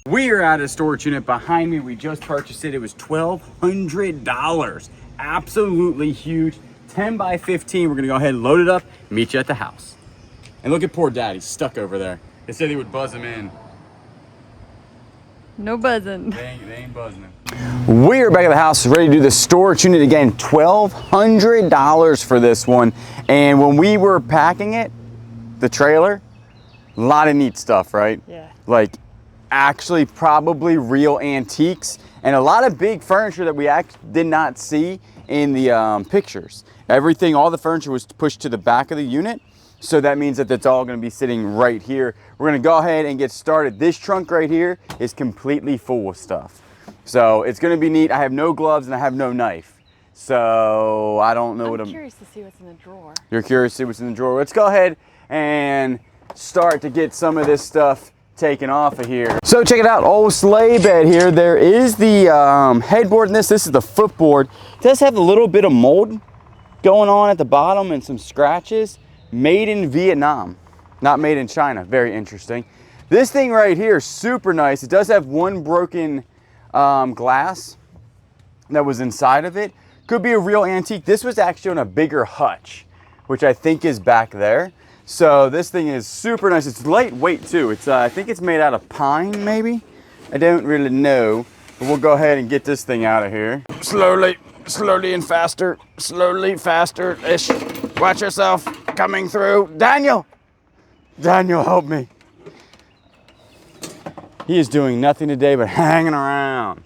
We are at a storage unit behind me. We just purchased it. It was $1,200. Absolutely huge. 10 by 15. We're gonna go ahead and load it up, meet you at the house. And look at poor Dad, he's stuck over there. They said they would buzz him in. No buzzing. They ain't buzzing him. We are back at the house, ready to do the storage unit again. $1,200 for this one. And when we were packing it, the trailer, a lot of neat stuff, right? Yeah. Like actually probably real antiques and a lot of big furniture that we did not see in the pictures. Everything, all the furniture was pushed to the back of the unit. So that means that it's all gonna be sitting right here. We're gonna go ahead and get started. This trunk right here is completely full of stuff. So it's gonna be neat. I have no gloves and I have no knife. So I don't know what I'm curious to see what's in the drawer. You're curious to see what's in the drawer. Let's go ahead and start to get some of this stuff taken off of here. So check it out, old sleigh bed here. There is the headboard in this. This is the footboard. It does have a little bit of mold going on at the bottom and some scratches. Made in Vietnam, not made in China. Very interesting. This thing right here is super nice. It does have one broken glass that was inside of it. Could be a real antique. This was actually on a bigger hutch, which I think is back there. So this thing is super nice. It's lightweight too. It's I think it's made out of pine maybe. I don't really know, but we'll go ahead and get this thing out of here. Slowly and faster. Slowly, faster-ish. Watch yourself. Coming through. Daniel, help me. He is doing nothing today but hanging around.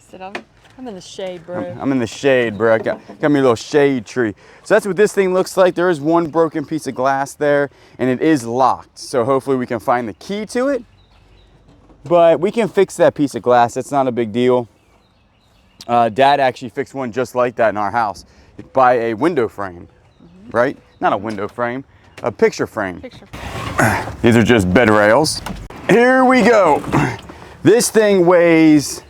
I'm in the shade, bro. I'm in the shade, bro. Got me a little shade tree. So that's what this thing looks like. There is one broken piece of glass there, and it is locked. So hopefully we can find the key to it. But we can fix that piece of glass. That's not a big deal. Dad actually fixed one just like that in our house by a window frame, right? Not a window frame. A picture frame. These are just bed rails. Here we go. This thing weighs,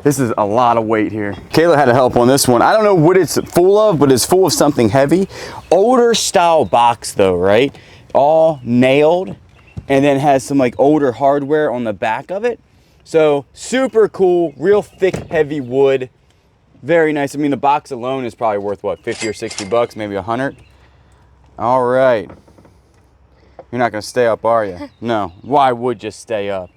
this is a lot of weight here. Kayla had to help on this one. I don't know what it's full of, but it's full of something heavy. Older style box though, right? All nailed and then has some like older hardware on the back of it. So super cool, real thick, heavy wood. Very nice. I mean, the box alone is probably worth what, 50 or 60 bucks, maybe 100. All right. You're not gonna stay up, are you? No. Why would you stay up?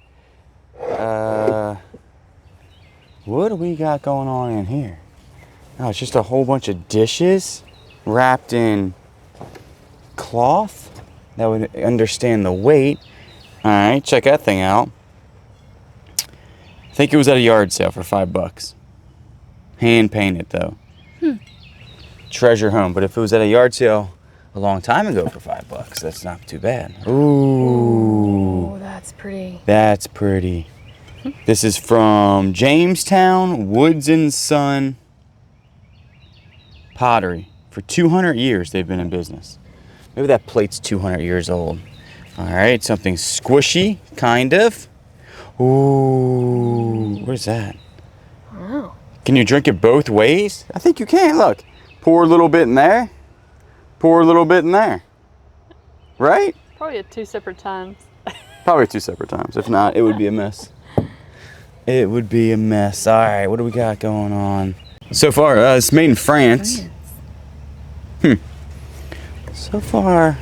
What do we got going on in here? Oh, it's just a whole bunch of dishes wrapped in cloth that would understand the weight. All right, check that thing out. I think it was at a yard sale for $5. Hand painted though. Treasure home. But if it was at a yard sale a long time ago for $5, that's not too bad. Ooh. Oh, that's pretty. That's pretty. This is from Jamestown Woods and Son Pottery. For 200 years they've been in business. Maybe that plate's 200 years old. All right, something squishy, kind of. Ooh, what is that? Wow. Can you drink it both ways? I think you can. Look, pour a little bit in there, pour a little bit in there. Right? Probably at 2 separate times. Probably 2 separate times. If not, it would be a mess. It would be a mess. All right, what do we got going on? So far, it's made in France. So far,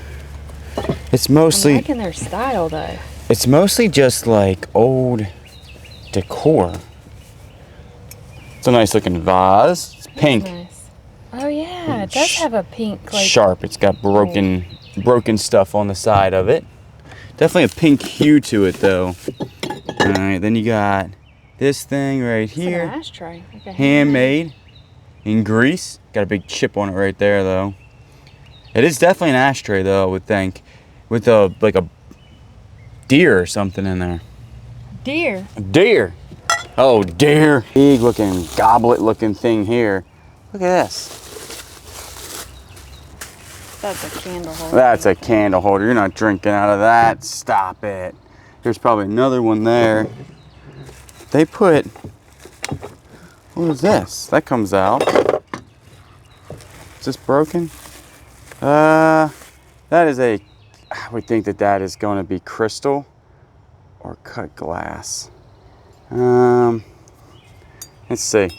it's mostly... I'm liking their style, though. It's mostly just like old decor. It's a nice looking vase. It's pink. Nice. Oh yeah, it does have a pink like sharp. It's got broken stuff on the side of it. Definitely a pink hue to it though. All right, then you got this thing right here. It's an ashtray. Like a handmade in Greece. Got a big chip on it right there though. It is definitely an ashtray though, I would think, with a like a deer or something in there. Deer. Deer. Oh, deer. Big looking goblet looking thing here. Look at this. That's a candle holder. That's a candle holder. You're not drinking out of that. Stop it. There's probably another one there. They put, what is this? That comes out. Is this broken? That is a, I would think that that is going to be crystal. or cut glass. Let's see.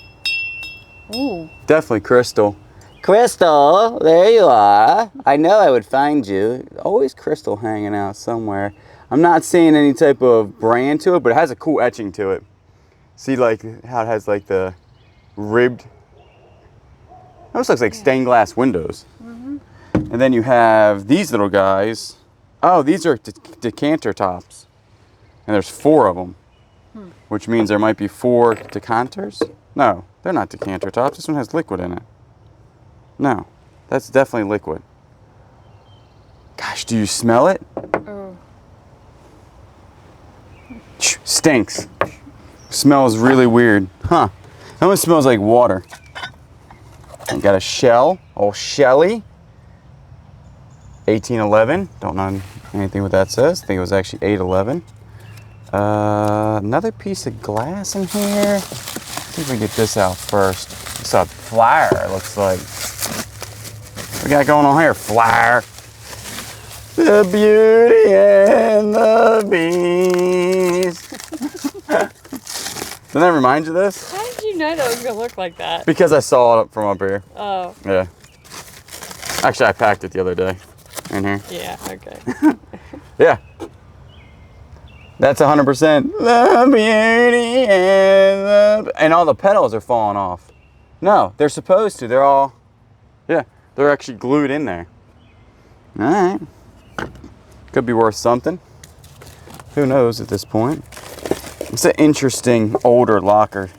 Ooh. Definitely crystal. Crystal, there you are. I know I would find you. Always crystal hanging out somewhere. I'm not seeing any type of brand to it, but it has a cool etching to it. See like how it has like the ribbed, almost looks like stained glass windows. And then you have these little guys. Oh, these are decanter tops. And there's 4 of them, which means there might be 4 decanters. No, they're not decanter tops. This one has liquid in it. No, that's definitely liquid. Gosh, do you smell it? Oh. Stinks. Smells really weird. Huh. That one smells like water. And got a shell. Oh, Shelly. 1811. Don't know anything what that says. I think it was actually 811. Another piece of glass in here. Let's see if we get this out first. It's a flyer, it looks like. What we got going on here? Flyer. The Beauty and the Beast. Doesn't that remind you of this? How did you know that was gonna look like that? Because I saw it from up here. Oh. Yeah. Actually, I packed it the other day in here. Yeah. Okay. Yeah. That's 100%. The beauty and all the petals are falling off. No, they're supposed to. They're all, yeah, they're actually glued in there. All right. Could be worth something. Who knows at this point? It's an interesting older locker.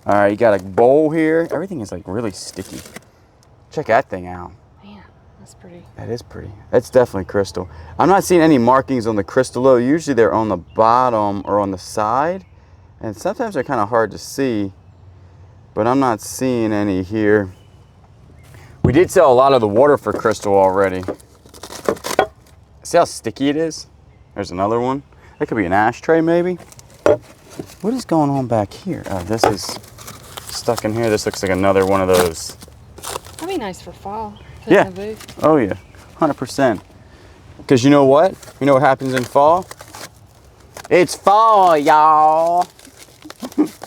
All right, you got a bowl here. Everything is like really sticky. Check that thing out. Man, that's pretty. That is pretty. That's definitely crystal. I'm not seeing any markings on the crystal though. Usually they're on the bottom or on the side. And sometimes they're kind of hard to see. But I'm not seeing any here. We did sell a lot of the water for crystal already. See how sticky it is? There's another one. That could be an ashtray maybe. What is going on back here? Oh, this is stuck in here. This looks like another one of those. That'd be nice for fall. Put Yeah. in the booth. Oh yeah, 100%. Because you know what? You know what happens in fall? It's fall, y'all. Is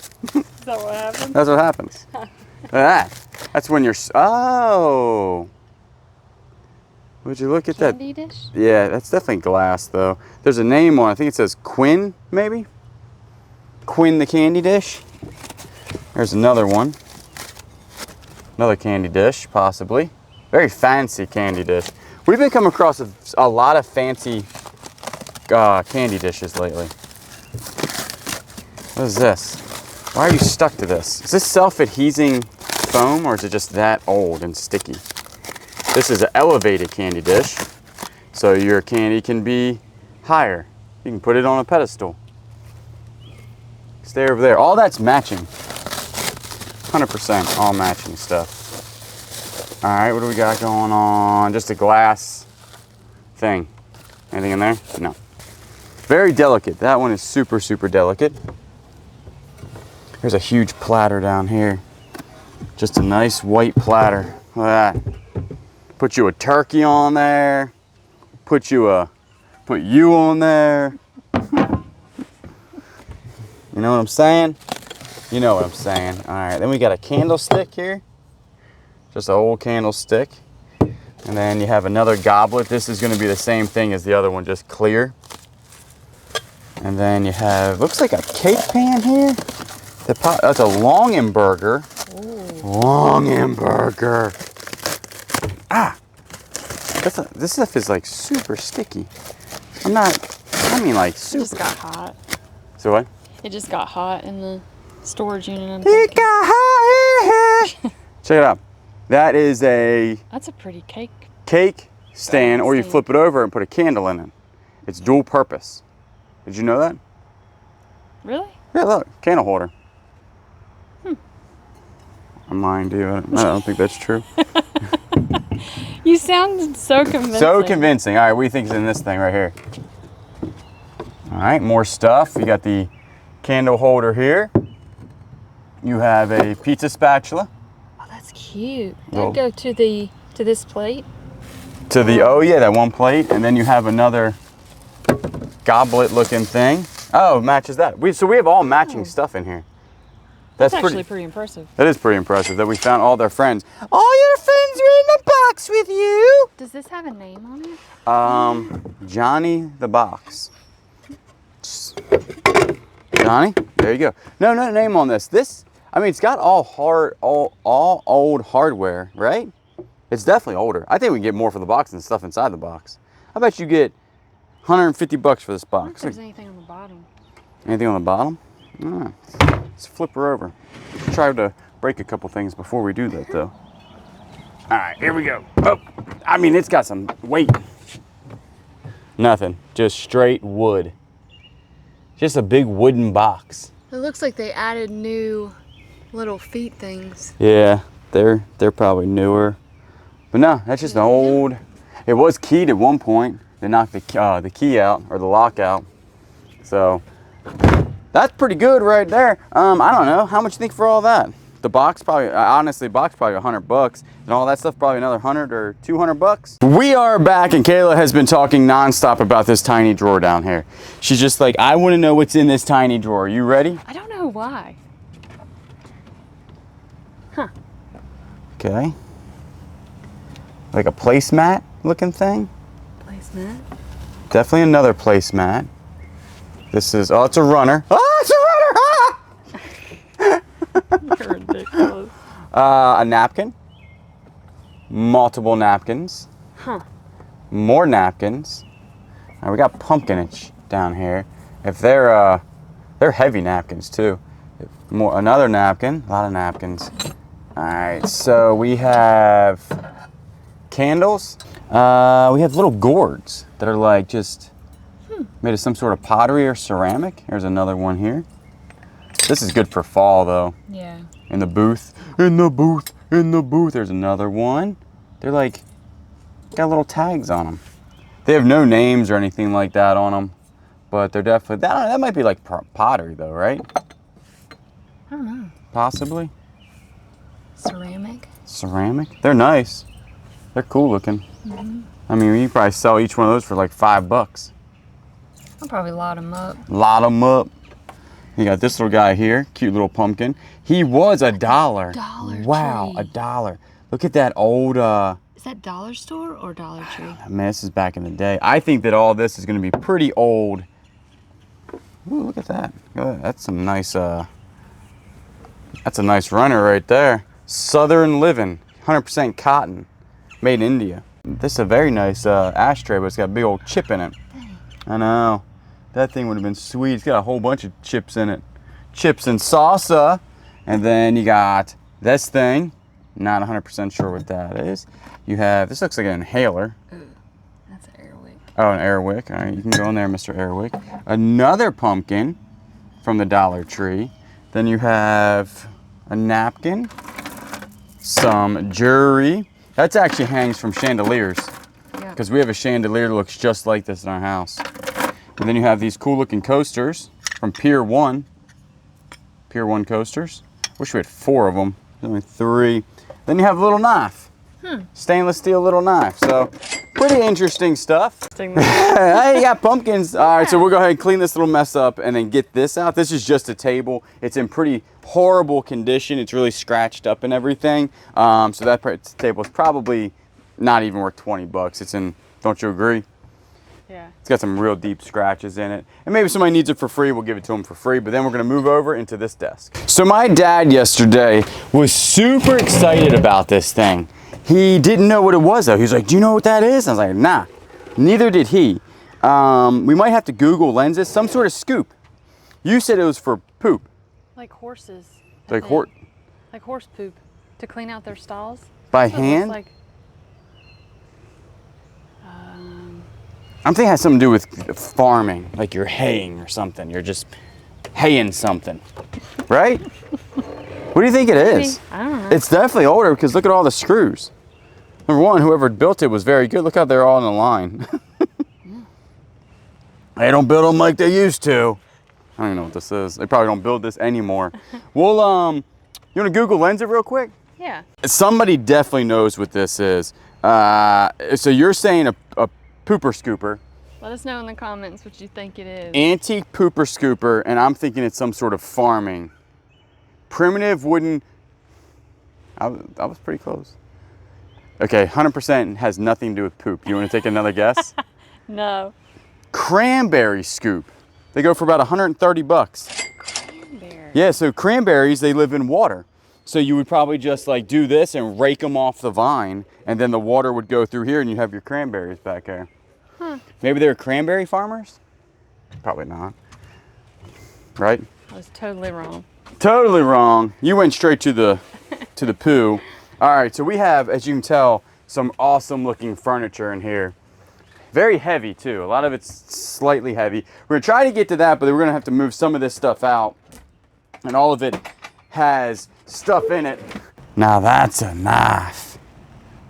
that what happened? That's what happens. Look at that. That's when you're, oh. Would you look at that? Candy dish? Yeah, that's definitely glass though. There's a name on it. I think it says Quinn, maybe? Quinn the candy dish. There's another one. Another candy dish, possibly. Very fancy candy dish. We've been coming across a lot of fancy candy dishes lately. What is this? Why are you stuck to this? Is this self-adhesing foam or is it just that old and sticky? This is an elevated candy dish, so your candy can be higher. You can put it on a pedestal. Stay over there. All that's matching. 100% all matching stuff. All right, what do we got going on? Just a glass thing. Anything in there? No. Very delicate. That one is super, super delicate. There's a huge platter down here. Just a nice white platter. Look at that. Put you a turkey on there. Put you on there. You know what I'm saying? You know what I'm saying. All right, then we got a candlestick here. Just an old candlestick. And then you have another goblet. This is gonna be the same thing as the other one, just clear. And then you have, looks like a cake pan here. That's a Longenberger. Longenberger. Ah, this stuff is like super sticky. I mean like super. It just got hot. So what? It just got hot in the storage unit. I'm It thinking. got hot in here. Check it out. That is a That's a pretty cake. cake stand, or you stand. flip it over and put a candle in it. It's dual purpose. Did you know that? Really? Yeah, look, candle holder. I'm lying to you. I don't think that's true. You sound so convincing. So convincing. All right, what do you think is in this thing right here? All right, more stuff. You got the candle holder here. You have a pizza spatula. Oh, that's cute. Well- That'd go to this plate. To the, oh yeah, that one plate. And then you have another goblet looking thing. Oh, matches that. So we have all matching stuff in here. That's actually pretty impressive. That is pretty impressive that we found all their friends. All your friends are in the box with you. Does this have a name on it? Johnny the Box. Johnny, there you go. No name on this. I mean, it's got all old hardware, right? It's definitely older. I think we can get more for the box than stuff inside the box. I bet you get 150 bucks for this box. I don't think there's anything on the bottom. Anything on the bottom? Ah, let's flip her over. Try to break a couple things before we do that, though. All right, here we go. Oh, I mean, it's got some weight. Nothing, just straight wood. Just a big wooden box. It looks like they added new little feet things. Yeah, they're probably newer. But no, that's just an old. It was keyed at one point. They knocked the key out, or the lock out. So that's pretty good right there. I don't know, how much you think for all that? The box probably, honestly, box probably $100, and all that stuff probably another 100 or 200 bucks. We are back, and Kayla has been talking nonstop about this tiny drawer down here. She's just like, I want to know what's in this tiny drawer. You ready? I don't know why. Huh. Okay. Like a placemat looking thing. Placemat. Definitely another placemat. This is, oh, it's a runner. Oh, it's a runner! Ah! You're ridiculous. A napkin. Multiple napkins. Huh. More napkins. We got pumpkinage down here. If they're heavy napkins too. Another napkin. A lot of napkins. All right. So we have candles. We have little gourds that are like just made of some sort of pottery or ceramic. Here's another one here. This is good for fall though. Yeah. In the booth. In the booth. In the booth. There's another one. They're like, got little tags on them. They have no names or anything like that on them, but they're definitely, that might be like pottery though, right? I don't know. Possibly. Ceramic. Ceramic. They're nice. They're cool looking. Mm-hmm. I mean, you probably sell each one of those for like $5. I'll probably lot them up. Lot them up. You got this little guy here, cute little pumpkin. He was $1. Dollar Wow, Tree. $1. Look at that old. Is that Dollar Store or Dollar Tree? Man, this is back in the day. I think that all this is going to be pretty old. Ooh, look at that. That's some nice. That's a nice runner right there. Southern Living, 100% cotton, made in India. This is a very nice ashtray, but it's got a big old chip in it. Dang. I know. That thing would have been sweet. It's got a whole bunch of chips in it. Chips and salsa. And then you got this thing. Not 100% sure what that is. You have, this looks like an inhaler. Ooh, that's an Airwick. Oh, an Airwick. All right, you can go in there, Mr. Airwick. Another pumpkin from the Dollar Tree. Then you have a napkin. Some jewelry. That actually hangs from chandeliers. Yeah. Because we have a chandelier that looks just like this in our house. And then you have these cool looking coasters from Pier 1. Pier 1 coasters. Wish we had 4 of them. There's only 3. Then you have a little knife. Stainless steel little knife. So pretty interesting stuff. Hey, you got pumpkins. All right, so we'll go ahead and clean this little mess up and then get this out. This is just a table. It's in pretty horrible condition. It's really scratched up and everything. So that table is probably not even worth 20 bucks. It's in, don't you agree? Yeah. It's got some real deep scratches in it. And maybe somebody needs it for free, we'll give it to them for free. But then we're gonna move over into this desk. So my dad yesterday was super excited about this thing. He didn't know what it was though. He was like, do you know what that is? I was like, nah, neither did he. We might have to Google lenses, some sort of scoop. You said it was for poop. Like horses. Like horse poop to clean out their stalls. by That's what it looks hand? like. I'm thinking it has something to do with farming, like you're haying or something. You're just haying something, right? What do you think it is? I don't know. It's definitely older because look at all the screws. Number one, whoever built it was very good. Look how they're all in a line. They don't build them like they used to. I don't even know what this is. They probably don't build this anymore. Well, you want to Google lens it real quick? Yeah. Somebody definitely knows what this is. So you're saying a pooper scooper. Let us know in the comments what you think it is. Antique pooper scooper, and I'm thinking it's some sort of farming. Primitive wooden, I was pretty close. Okay, 100% has nothing to do with poop. You want to take another guess? No. Cranberry scoop. They go for about 130 bucks. Cranberry. Yeah, so cranberries, they live in water. So you would probably just like do this and rake them off the vine, and then the water would go through here and you have your cranberries back there. Huh. Maybe they were cranberry farmers? Probably not. Right? I was totally wrong. Totally wrong. You went straight to the poo. All right, so we have, as you can tell, some awesome looking furniture in here. Very heavy too. A lot of it's slightly heavy. We're gonna try to get to that, but we're gonna have to move some of this stuff out. And all of it has stuff in it. Now that's a knife.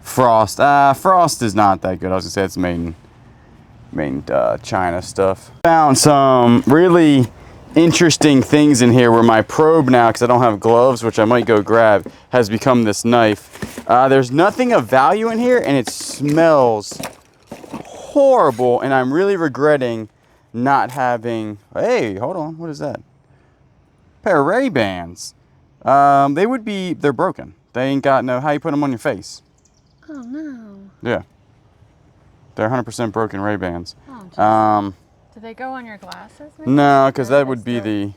Frost. Frost is not that good. I was gonna say it's made in China stuff. Found some really interesting things in here where my probe now, because I don't have gloves, which I might go grab, has become this knife. There's nothing of value in here, and it smells horrible, and I'm really regretting not having, hey, hold on, what is that? Pair of Ray-Bans. They're broken. They ain't got no, how you put them on your face? Oh no. Yeah. They're 100% broken Ray-Bans. Oh, do they go on your glasses? Maybe? No, because that would be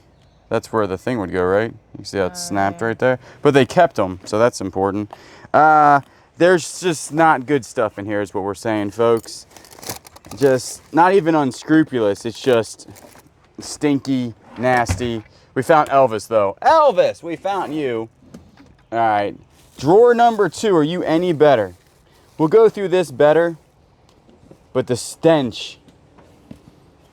that's where the thing would go, right? You see how it's snapped yeah. right there? But they kept them, so that's important. There's just not good stuff in here is what we're saying, folks. Just not even unscrupulous. It's just stinky, nasty. We found Elvis, though. Elvis, we found you. All right. Drawer number 2, are you any better? We'll go through this better, but the stench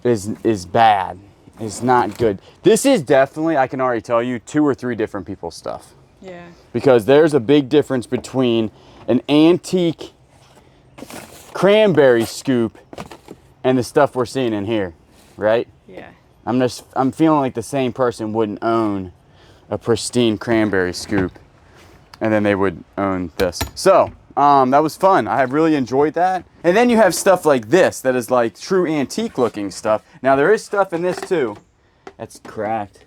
is bad. It's not good. This is definitely, I can already tell you, 2 or 3 different people's stuff. Yeah. Because there's a big difference between an antique cranberry scoop and the stuff we're seeing in here, right? Yeah. I'm feeling like the same person wouldn't own a pristine cranberry scoop and then they would own this. So, that was fun. I have really enjoyed that. And then you have stuff like this that is like true antique looking stuff. Now there is stuff in this too that's cracked.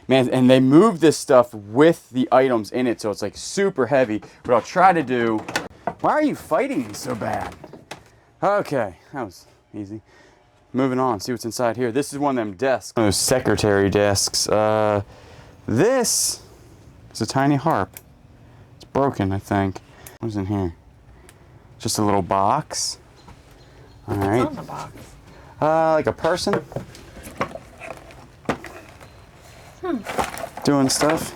Man, and they move this stuff with the items in it, so it's like super heavy. What I'll try to do, why are you fighting me so bad? Okay, that was easy. Moving on, see what's inside here. This is one of them desks, one of those secretary desks. This is a tiny harp. It's broken, I think. What's in here? Just a little box. All right. What's on the box? Like a person. Doing stuff.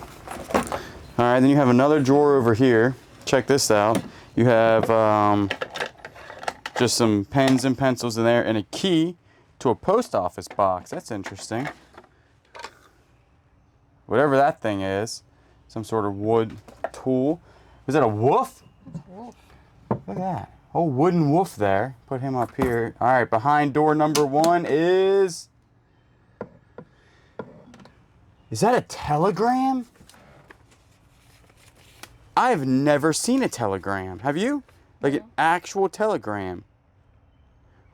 All right, then you have another drawer over here. Check this out. You have just some pens and pencils in there and a key to a post office box. That's interesting. Whatever that thing is. Some sort of wood tool. Is that a wolf? That's a wolf. Look at that. Oh, wooden wolf there. Put him up here. All right, behind door number 1 is... Is that a telegram? I've never seen a telegram. Have you? Like an actual telegram.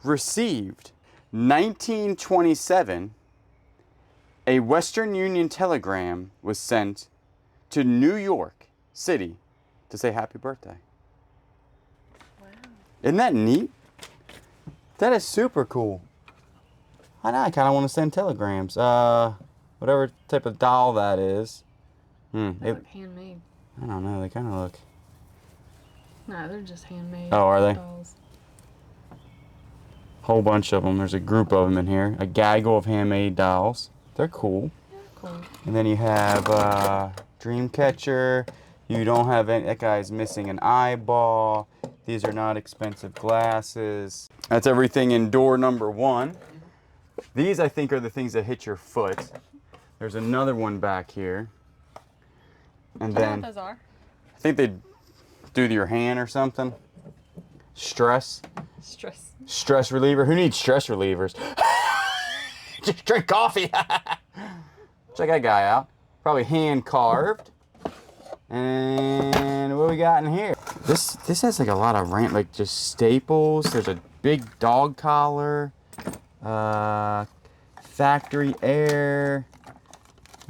Received 1927. A Western Union telegram was sent to New York City to say happy birthday. Wow. Isn't that neat? That is super cool. I know, I kind of want to send telegrams. Whatever type of doll that is. They look handmade. I don't know, they kind of look. No, they're just handmade. Oh, are they? Dolls. Whole bunch of them. There's a group of them in here. A gaggle of handmade dolls. They're cool. Yeah, cool. And then you have Dreamcatcher. You don't have any, that guy's missing an eyeball. These are not expensive glasses. That's everything in door number 1. These, I think, are the things that hit your foot. There's another one back here. And Do you know then what those are? I think they do to your hand or something. Stress. Stress reliever. Who needs stress relievers? Just drink coffee. Check that guy out. Probably hand carved. And what we got in here? This has like a lot of like just staples. There's a big dog collar, factory air.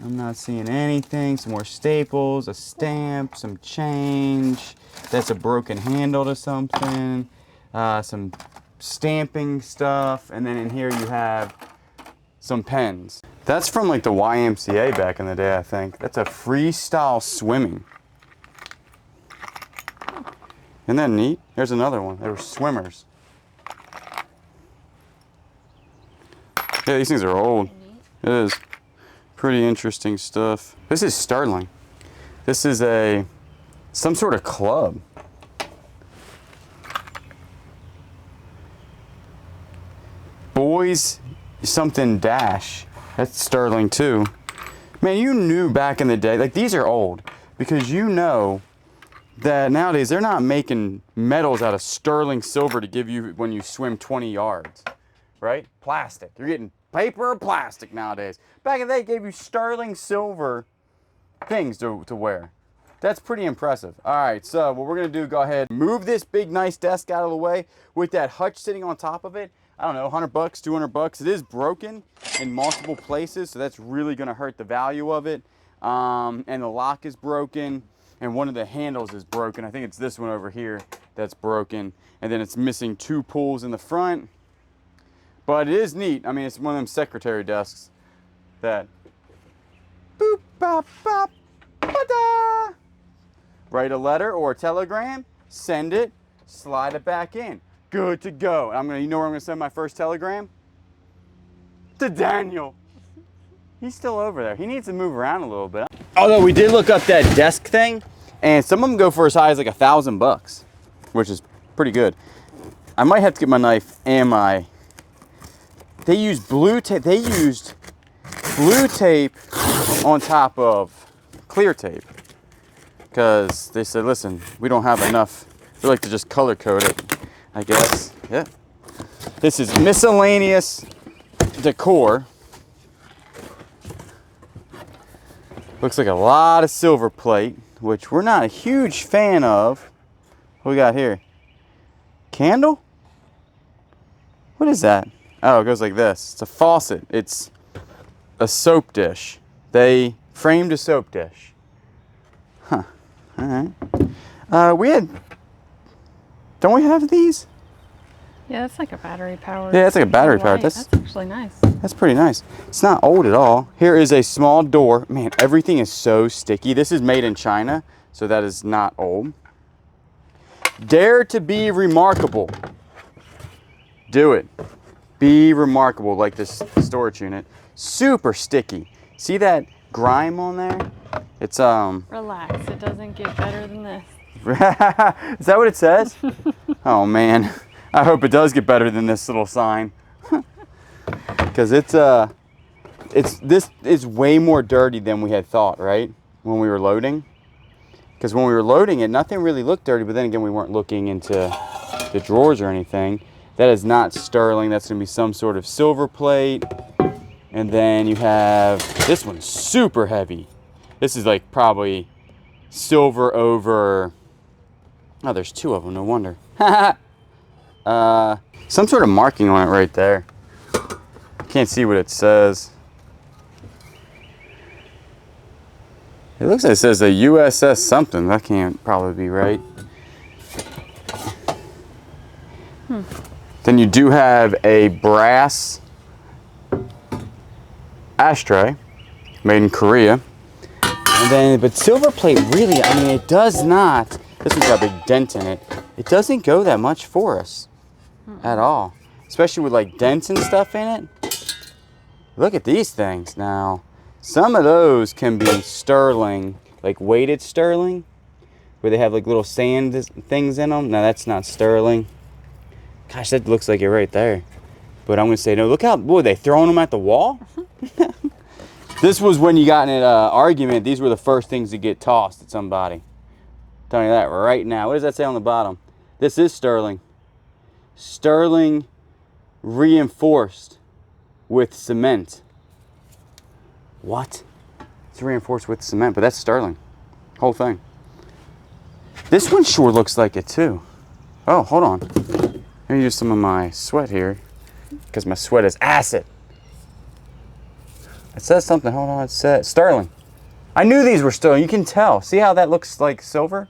I'm not seeing anything. Some more staples, a stamp, some change. That's a broken handle to something. Some stamping stuff. And then in here you have some pens. That's from like the YMCA back in the day, I think. That's a freestyle swimming. Isn't that neat? There's another one. They were swimmers. Yeah, these things are old. It is. Pretty interesting stuff. This is sterling. This is some sort of club. Boys something dash. That's sterling too. Man, you knew back in the day, like these are old because you know that nowadays they're not making medals out of sterling silver to give you when you swim 20 yards, right? Plastic. You're getting paper or plastic nowadays. Back in the day, they gave you sterling silver things to wear. That's pretty impressive. All right, so what we're gonna do, go ahead, move this big, nice desk out of the way with that hutch sitting on top of it. I don't know, $100, $200. It is broken in multiple places, so that's really gonna hurt the value of it. And the lock is broken, and one of the handles is broken. I think it's this one over here that's broken. And then it's missing 2 pulls in the front. But it is neat. I mean, it's one of them secretary desks that boop, bop, bop, ba-da. Write a letter or a telegram, send it, slide it back in. Good to go. You know where I'm gonna send my first telegram? To Daniel. He's still over there. He needs to move around a little bit. Although we did look up that desk thing, and some of them go for as high as like $1,000, which is pretty good. I might have to get my knife and my. They used blue tape. They used blue tape on top of clear tape because they said, "Listen, we don't have enough. We like to just color code it." I guess. Yeah. This is miscellaneous decor. Looks like a lot of silver plate, which we're not a huge fan of. What we got here? Candle? What is that? Oh, it goes like this. It's a faucet. It's a soap dish. They framed a soap dish. Huh. All right. Don't we have these? Yeah, that's like a battery powered. Yeah, it's like a battery powered. That's actually nice. That's pretty nice. It's not old at all. Here is a small door. Man, everything is so sticky. This is made in China, so that is not old. Dare to be remarkable. Do it. Be remarkable, like this storage unit. Super sticky. See that grime on there? It's Relax, it doesn't get better than this. Is that what it says? Oh man, I hope it does get better than this little sign. Because this is way more dirty than we had thought, right? When we were loading. Because when we were loading it, nothing really looked dirty, but then again, we weren't looking into the drawers or anything. That is not sterling. That's gonna be some sort of silver plate. And then you have, this one's super heavy. This is like probably silver over, oh, there's 2 of them, no wonder. Some sort of marking on it right there. Can't see what it says. It looks like it says a USS something. That can't probably be right. Then you do have a brass ashtray made in Korea. And then, but silver plate really, I mean, it does not, this one's got a big dent in it. It doesn't go that much for us at all. Especially with like dents and stuff in it. Look at these things now. Some of those can be sterling, like weighted sterling, where they have like little sand things in them. Now that's not sterling. Gosh, that looks like it right there. But I'm gonna say no. Look how, what, they throwing them at the wall? This was when you got in an argument. These were the first things to get tossed at somebody. I'm telling you that right now. What does that say on the bottom? This is sterling. Sterling reinforced with cement. What? It's reinforced with cement, but that's sterling. Whole thing. This one sure looks like it too. Oh, hold on. Let me use some of my sweat here because my sweat is acid. It says something. Hold on. It says sterling. I knew these were sterling. You can tell. See how that looks like silver?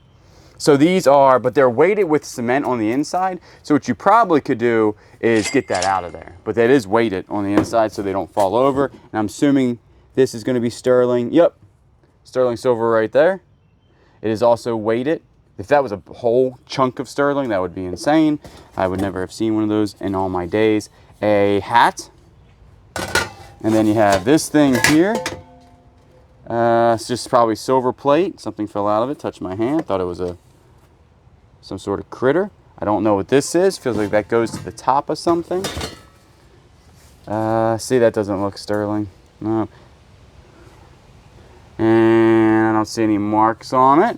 So these are, but they're weighted with cement on the inside. So what you probably could do is get that out of there. But that is weighted on the inside so they don't fall over. And I'm assuming this is going to be sterling. Yep. Sterling silver right there. It is also weighted. If that was a whole chunk of sterling, that would be insane. I would never have seen one of those in all my days. A hat. And then you have this thing here. It's just probably silver plate. Something fell out of it, touched my hand. Thought it was some sort of critter. I don't know what this is. Feels like that goes to the top of something. See, that doesn't look sterling. No. And I don't see any marks on it.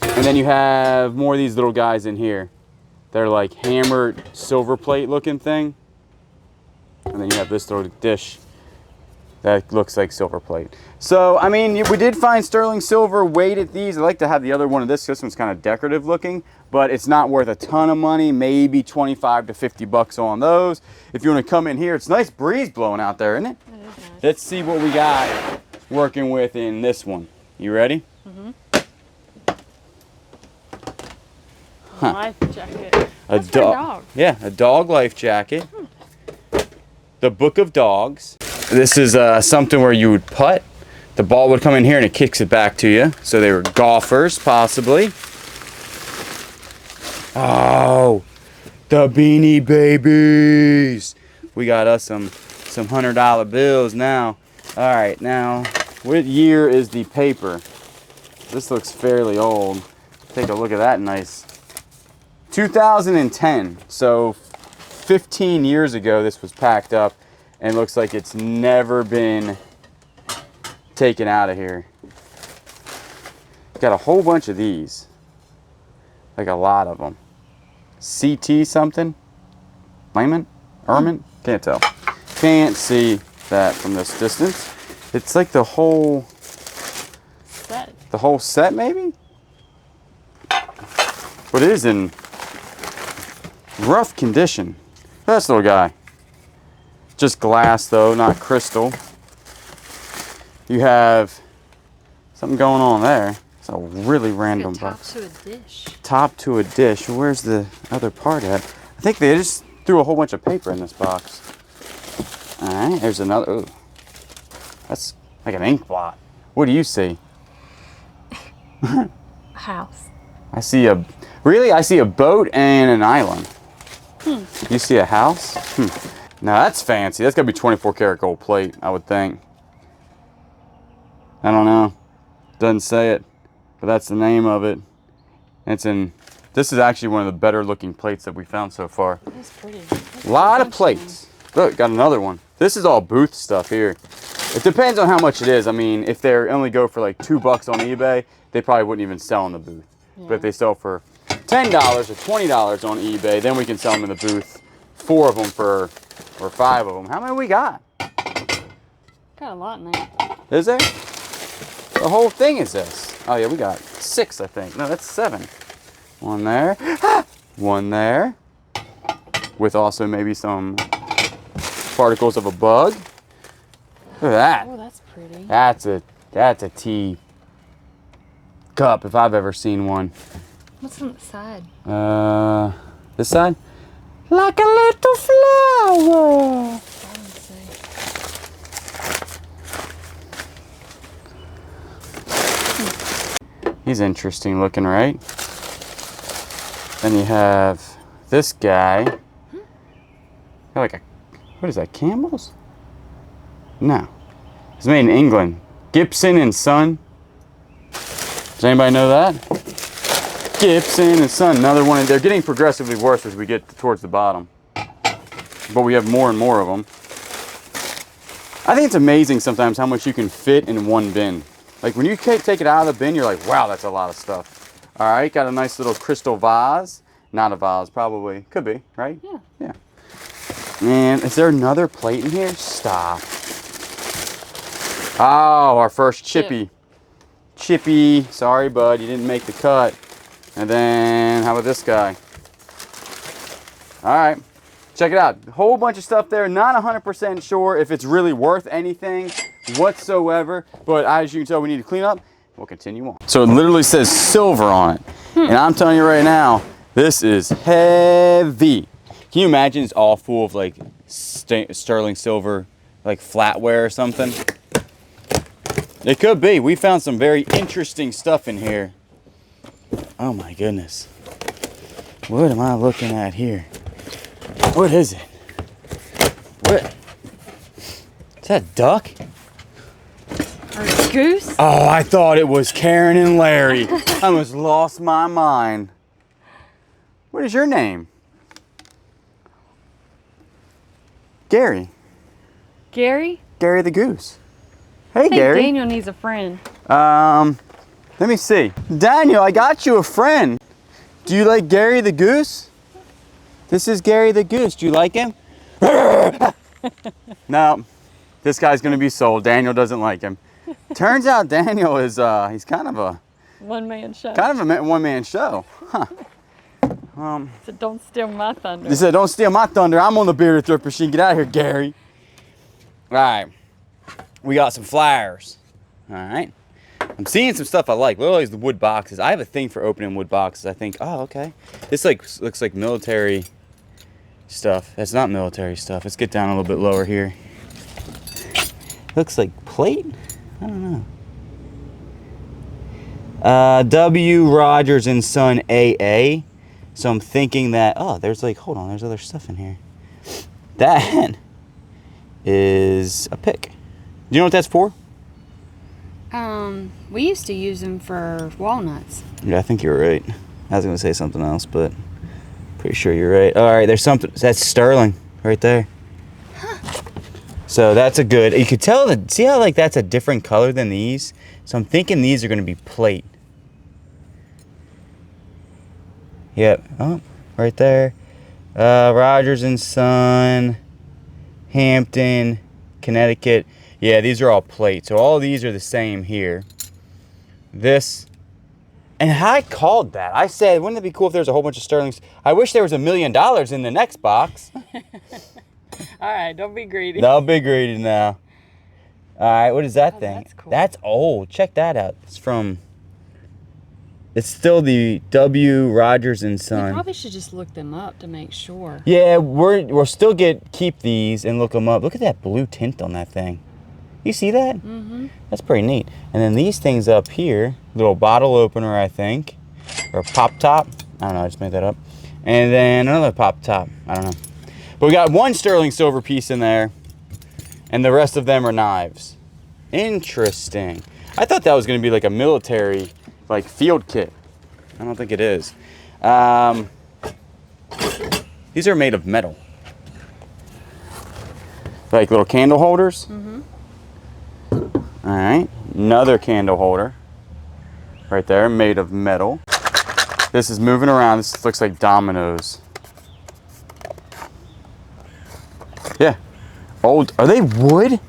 And then you have more of these little guys in here. They're like hammered silver plate looking thing. And then you have this little dish that looks like silver plate. So, I mean, we did find sterling silver weighted these. I like to have the other one of this. This one's kind of decorative looking, but it's not worth a ton of money, maybe 25 to 50 bucks on those. If you want to come in here, it's a nice breeze blowing out there, isn't it? That is nice. Let's see what we got working with in this one. You ready? Mm-hmm. Huh. Life jacket. A That's for a dog. Yeah, a dog life jacket. The Book of Dogs. This is something where you would putt. The ball would come in here and it kicks it back to you. So they were golfers, possibly. Oh, the Beanie Babies. We got us some $100 bills now. All right, now, what year is the paper? This looks fairly old. Take a look at that nice. 2010. So 15 years ago, this was packed up. And it looks like it's never been taken out of here. Got a whole bunch of these. Like a lot of them. CT something? Lyman? Ermine? Can't tell. Can't see that from this distance. It's like the whole Set. The whole set maybe? But it is in rough condition. This little guy. Just glass though, not crystal. You have something going on there. It's a really random box. Top to a dish. Top to a dish. Where's the other part at? I think they just threw a whole bunch of paper in this box. Alright, there's another. Ooh. That's like an ink blot. What do you see? House. I see I see a boat and an island. You see a house? Now that's fancy. That's gotta be 24 karat gold plate, I would think. I don't know. Doesn't say it, but that's the name of it. This is actually one of the better looking plates that we found so far. That's pretty. A lot of plates. Look, got another one. This is all booth stuff here. It depends on how much it is. I mean, if they only go for like $2 on eBay, they probably wouldn't even sell in the booth. Yeah. But if they sell for $10 or $20 on eBay, then we can sell them in the booth. 4 of them or 5 of them. How many we got? Got a lot in there. Is there? The whole thing is this. Oh yeah, we got 6, I think. No, that's 7. One there. One there. With also maybe some particles of a bug. Look at that. Oh, that's pretty. That's a tea cup if I've ever seen one. What's on the side? This side? Like a little flower. He's interesting looking, right? Then you have this guy. Like what is that, Campbell's? No. It's made in England. Gibson and Son. Does anybody know that? Gibson and Son, another one. They're getting progressively worse as we get towards the bottom. But we have more and more of them. I think it's amazing sometimes how much you can fit in one bin. Like when you take it out of the bin, you're like, wow, that's a lot of stuff. All right, got a nice little crystal vase. Not a vase, probably. Could be, right? Yeah. Yeah. And is there another plate in here? Stop. Oh, our first chippy. Chippy. Sorry, bud, you didn't make the cut. And then, how about this guy? All right, check it out. A whole bunch of stuff there. Not 100% sure if it's really worth anything whatsoever, but as you can tell, we need to clean up. We'll continue on. So it literally says silver on it. And I'm telling you right now, this is heavy. Can you imagine it's all full of like sterling silver, like flatware or something? It could be. We found some very interesting stuff in here. Oh my goodness. What am I looking at here? What is it? What? Is that a duck? Or a goose? Oh, I thought it was Karen and Larry. I almost lost my mind. What is your name? Gary. Gary? Gary the goose. Hey, I think Gary. Daniel needs a friend. Let me see. Daniel, I got you a friend. Do you like Gary the goose? This is Gary the goose. Do you like him? No, this guy's gonna be sold. Daniel doesn't like him. Turns out Daniel is, he's kind of a One-man show. one-man show. Huh. So don't steal my thunder. He said, don't steal my thunder. I'm on the Bearded Thrift Machine. Get out of here, Gary. All right. We got some flyers. All right. I'm seeing some stuff I like. Literally the wood boxes. I have a thing for opening wood boxes. I think, oh, okay. This looks like military stuff. That's not military stuff. Let's get down a little bit lower here. Looks like plate? I don't know. W. Rogers and Son AA. So I'm thinking that, oh, there's like, hold on, there's other stuff in here. That is a pick. Do you know what that's for? We used to use them for walnuts. Yeah, I think you're right. I was going to say something else, but pretty sure you're right. All right, there's something. That's sterling right there. Huh. So that's a good. You could tell that. See how like that's a different color than these. So I'm thinking these are going to be plate. Yep. Oh, right there. Rogers and Son, Hampton, Connecticut. Yeah, these are all plate. So all these are the same here. This, and I called that. I said, wouldn't it be cool if there was a whole bunch of sterlings? I wish there was $1 million in the next box. All right, don't be greedy. Don't be greedy now. All right, what is that thing? That's cool. That's old. Check that out. It's still the W. Rogers and Son. You probably should just look them up to make sure. Yeah, we'll still keep these and look them up. Look at that blue tint on that thing. You see that? Mm-hmm. That's pretty neat. And then these things up here, little bottle opener, I think, or pop top. I don't know. I just made that up. And then another pop top. I don't know. But we got one sterling silver piece in there, and the rest of them are knives. Interesting. I thought that was going to be like a military, like field kit. I don't think it is. These are made of metal. Like little candle holders. Mm-hmm. All right, another candle holder right there, made of metal. This is moving around. This looks like dominoes. Yeah, old. Are they wood?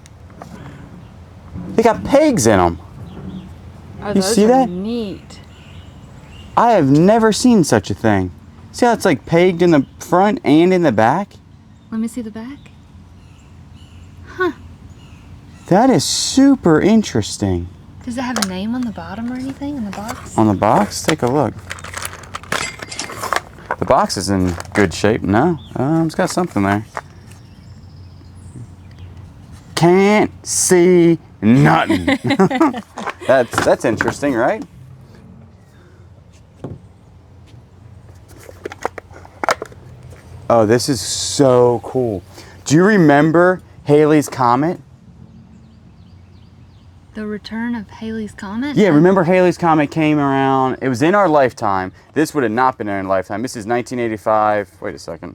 They got pegs in them. Oh, you those see are that? Neat. I have never seen such a thing. See how it's like pegged in the front and in the back? Let me see the back. Huh. That is super interesting. Does it have a name on the bottom or anything in the box? On the box? Take a look. The box is in good shape. No, it's got something there. Can't see nothing. That's interesting, right? Oh, this is so cool. Do you remember Halley's Comet? The Return of Halley's Comet? Yeah, remember Halley's Comet came around. It was in our lifetime. This would have not been in our lifetime. This is 1985. Wait a second.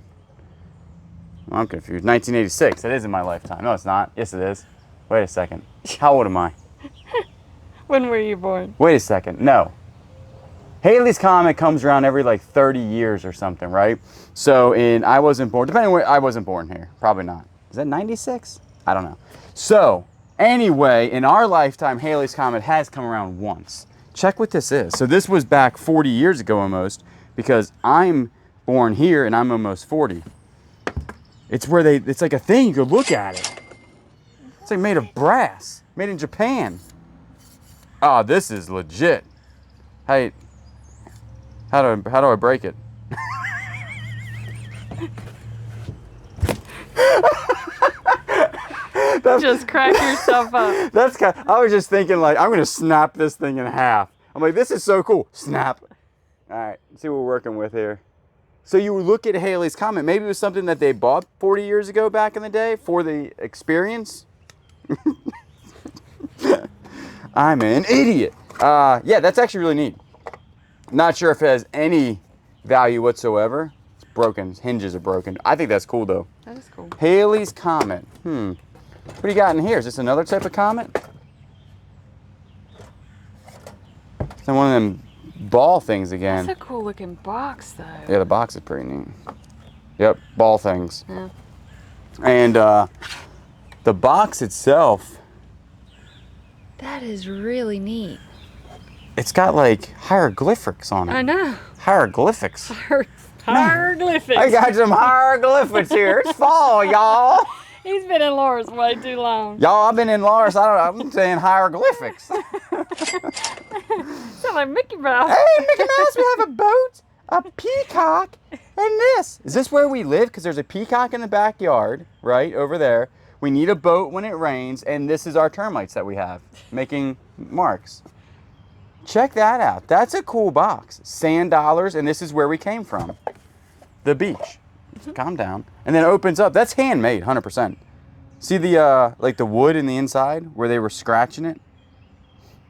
I'm confused. 1986. That is in my lifetime. No, it's not. Yes, it is. Wait a second. How old am I? When were you born? Wait a second. No. Halley's Comet comes around every like 30 years or something, right? So I wasn't born. Depending on where I wasn't born here. Probably not. Is that 96? I don't know. So anyway, in our lifetime, Halley's Comet has come around once. Check what this is. So this was back 40 years ago almost, because I'm born here and I'm almost 40. It's where it's like a thing, you could look at it. It's like made of brass, made in Japan. Oh, this is legit. Hey, how do I break it? Just crack yourself up. I was just thinking like, I'm gonna snap this thing in half. I'm like, this is so cool. Snap. All right, let's see what we're working with here. So you look at Haley's Comet. Maybe it was something that they bought 40 years ago back in the day for the experience. I'm an idiot. Yeah, that's actually really neat. Not sure if it has any value whatsoever. It's broken. Its hinges are broken. I think that's cool though. That is cool. Haley's Comet. What do you got in here? Is this another type of comet? It's one of them ball things again. That's a cool looking box though. Yeah, the box is pretty neat. Yep, ball things. Yeah. And the box itself, That is really neat. it's got like hieroglyphics on it. I know. Hieroglyphics. Hieroglyphics. I got some hieroglyphics here. It's fall, y'all. He's been in Laura's way too long. Y'all, I've been in Lars. I'm saying hieroglyphics. Sound like Mickey Mouse. Hey, Mickey Mouse, we have a boat, a peacock, and this. Is this where we live? Because there's a peacock in the backyard, right over there. We need a boat when it rains, and this is our termites that we have, making marks. Check that out. That's a cool box. Sand dollars, and this is where we came from. The beach. Calm down. And then it opens up. That's handmade, 100%. See the like the wood in the inside where they were scratching it?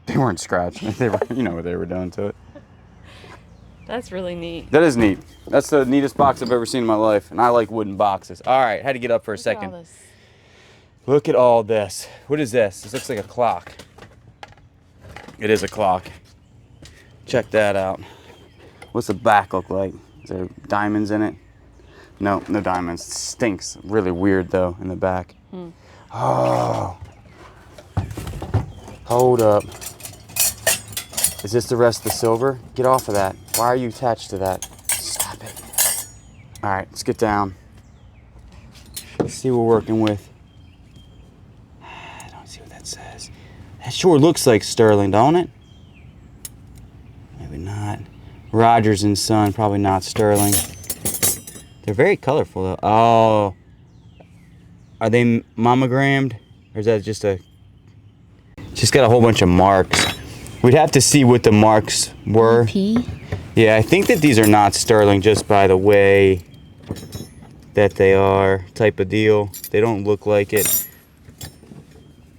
They weren't scratching it. They were, you know what they were doing to it. That's really neat. That is neat. That's the neatest box I've ever seen in my life, and I like wooden boxes. All right, had to get up for a second. Look at all this. What is this? This looks like a clock. It is a clock. Check that out. What's the back look like? Is there diamonds in it? No, no diamonds. It stinks. Really weird though in the back. Oh. Hold up. Is this the rest of the silver? Get off of that. Why are you attached to that? Stop it. All right, let's get down. Let's see what we're working with. I don't see what that says. That sure looks like sterling, don't it? Maybe not. Rogers and Son, probably not sterling. They're very colorful though. Oh. Are they monogrammed? Or is that just got a whole bunch of marks? We'd have to see what the marks were. P? Yeah, I think that these are not sterling just by the way that they are, type of deal. They don't look like it.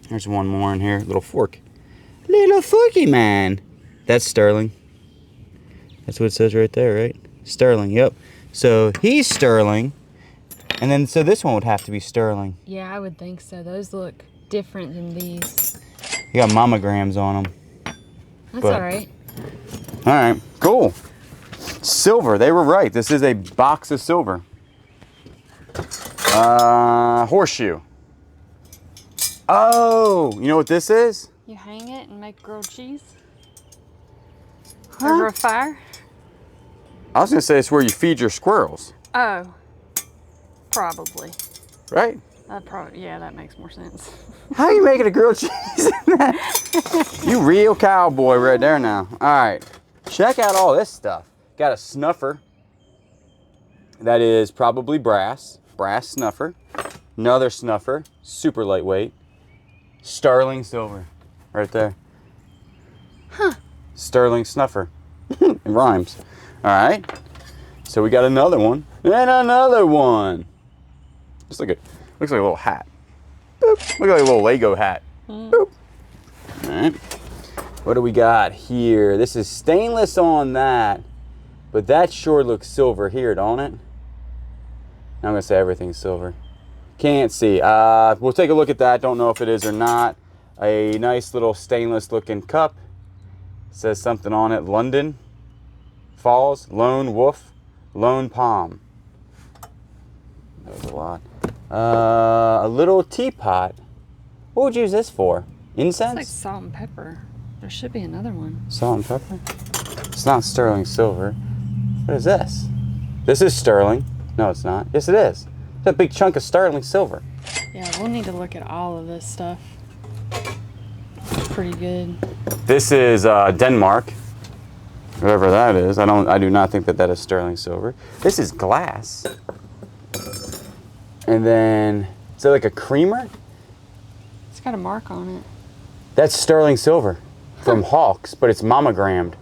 There's one more in here, little fork. Little forky man. That's sterling. That's what it says right there, right? Sterling, yep. So he's sterling. And then, so this one would have to be sterling. Yeah, I would think so. Those look different than these. You got monograms on them. That's all right. All right, cool. Silver, they were right. This is a box of silver. Horseshoe. Oh, you know what this is? You hang it and make grilled cheese? Huh? Over a fire? I was gonna say it's where you feed your squirrels. Oh, probably. Right? Yeah, that makes more sense. How are you making a grilled cheese in that? You real cowboy right there now. All right, check out all this stuff. Got a snuffer. That is probably brass snuffer. Another snuffer, super lightweight. Sterling silver, right there. Huh. Sterling snuffer. It rhymes. All right, so we got another one and another one. Just like looks like a little hat. Boop. Look like a little Lego hat. Boop. All right. What do we got here? This is stainless on that, but that sure looks silver here, don't it? I'm gonna say everything's silver. Can't see. We'll take a look at that. Don't know if it is or not. A nice little stainless looking cup. Says something on it. London Falls, Lone Wolf, Lone Palm. That was a lot. A little teapot. What would you use this for? Incense? It's like salt and pepper. There should be another one. Salt and pepper? It's not sterling silver. What is this? This is sterling. No, it's not. Yes, it is. It's a big chunk of sterling silver. Yeah, we'll need to look at all of this stuff. It's pretty good. This is Denmark. Whatever that is. I do not think that that is sterling silver. This is glass. And then, is that like a creamer? It's got a mark on it. That's sterling silver from Hawks, but it's monogrammed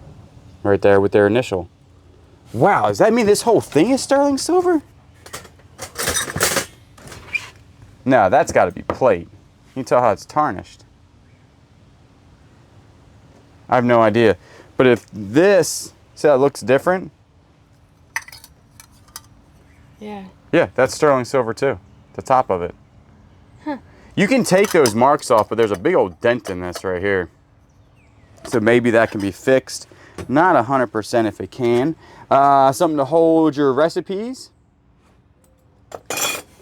right there with their initial. Wow, does that mean this whole thing is sterling silver? No, that's got to be plate. You can tell how it's tarnished. I have no idea. But if this, see how it looks different? Yeah. Yeah, that's sterling silver too, the top of it. Huh. You can take those marks off, but there's a big old dent in this right here. So maybe that can be fixed. Not 100% if it can. Something to hold your recipes.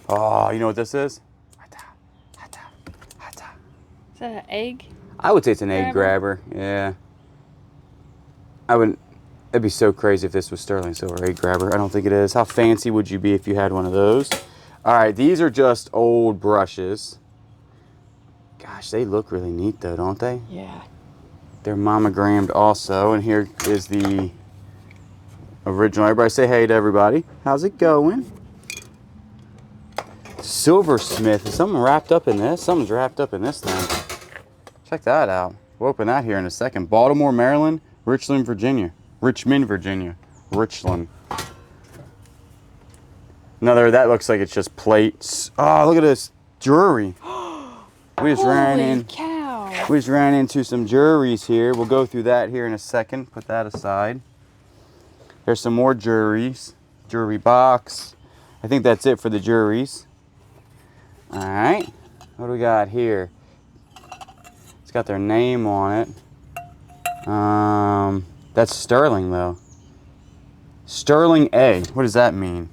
Oh, you know what this is? Is that an egg? I would say it's an egg grabber. Yeah. It'd be so crazy if this was sterling silver egg grabber. I don't think it is. How fancy would you be if you had one of those? All right, these are just old brushes. Gosh, they look really neat though, don't they? Yeah. They're monogrammed also, and here is the original. Everybody say hey to everybody. How's it going? Silversmith. Is something wrapped up in this? Something's wrapped up in this thing. Check that out. We'll open that here in a second. Baltimore, Maryland, Richmond, Virginia. Richland. Another, that looks like it's just plates. Oh, look at this jewelry. We just Holy cow. We just ran into some jewelries here. We'll go through that here in a second. Put that aside. There's some more jewelries. Jewelry box. I think that's it for the jewelries. All right. What do we got here? It's got their name on it. That's sterling though. Sterling A. What does that mean?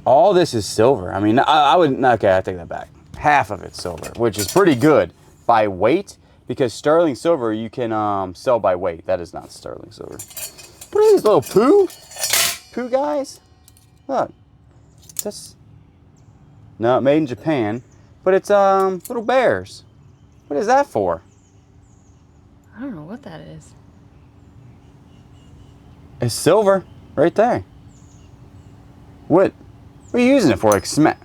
All this is silver. I mean, okay, I take that back. Half of it's silver, which is pretty good by weight, because sterling silver you can sell by weight. That is not sterling silver. What are these little poo guys? Look, is this? No, made in Japan, but it's little bears. What is that for? I don't know what that is. It's silver right there. What are you using it for? Like cement?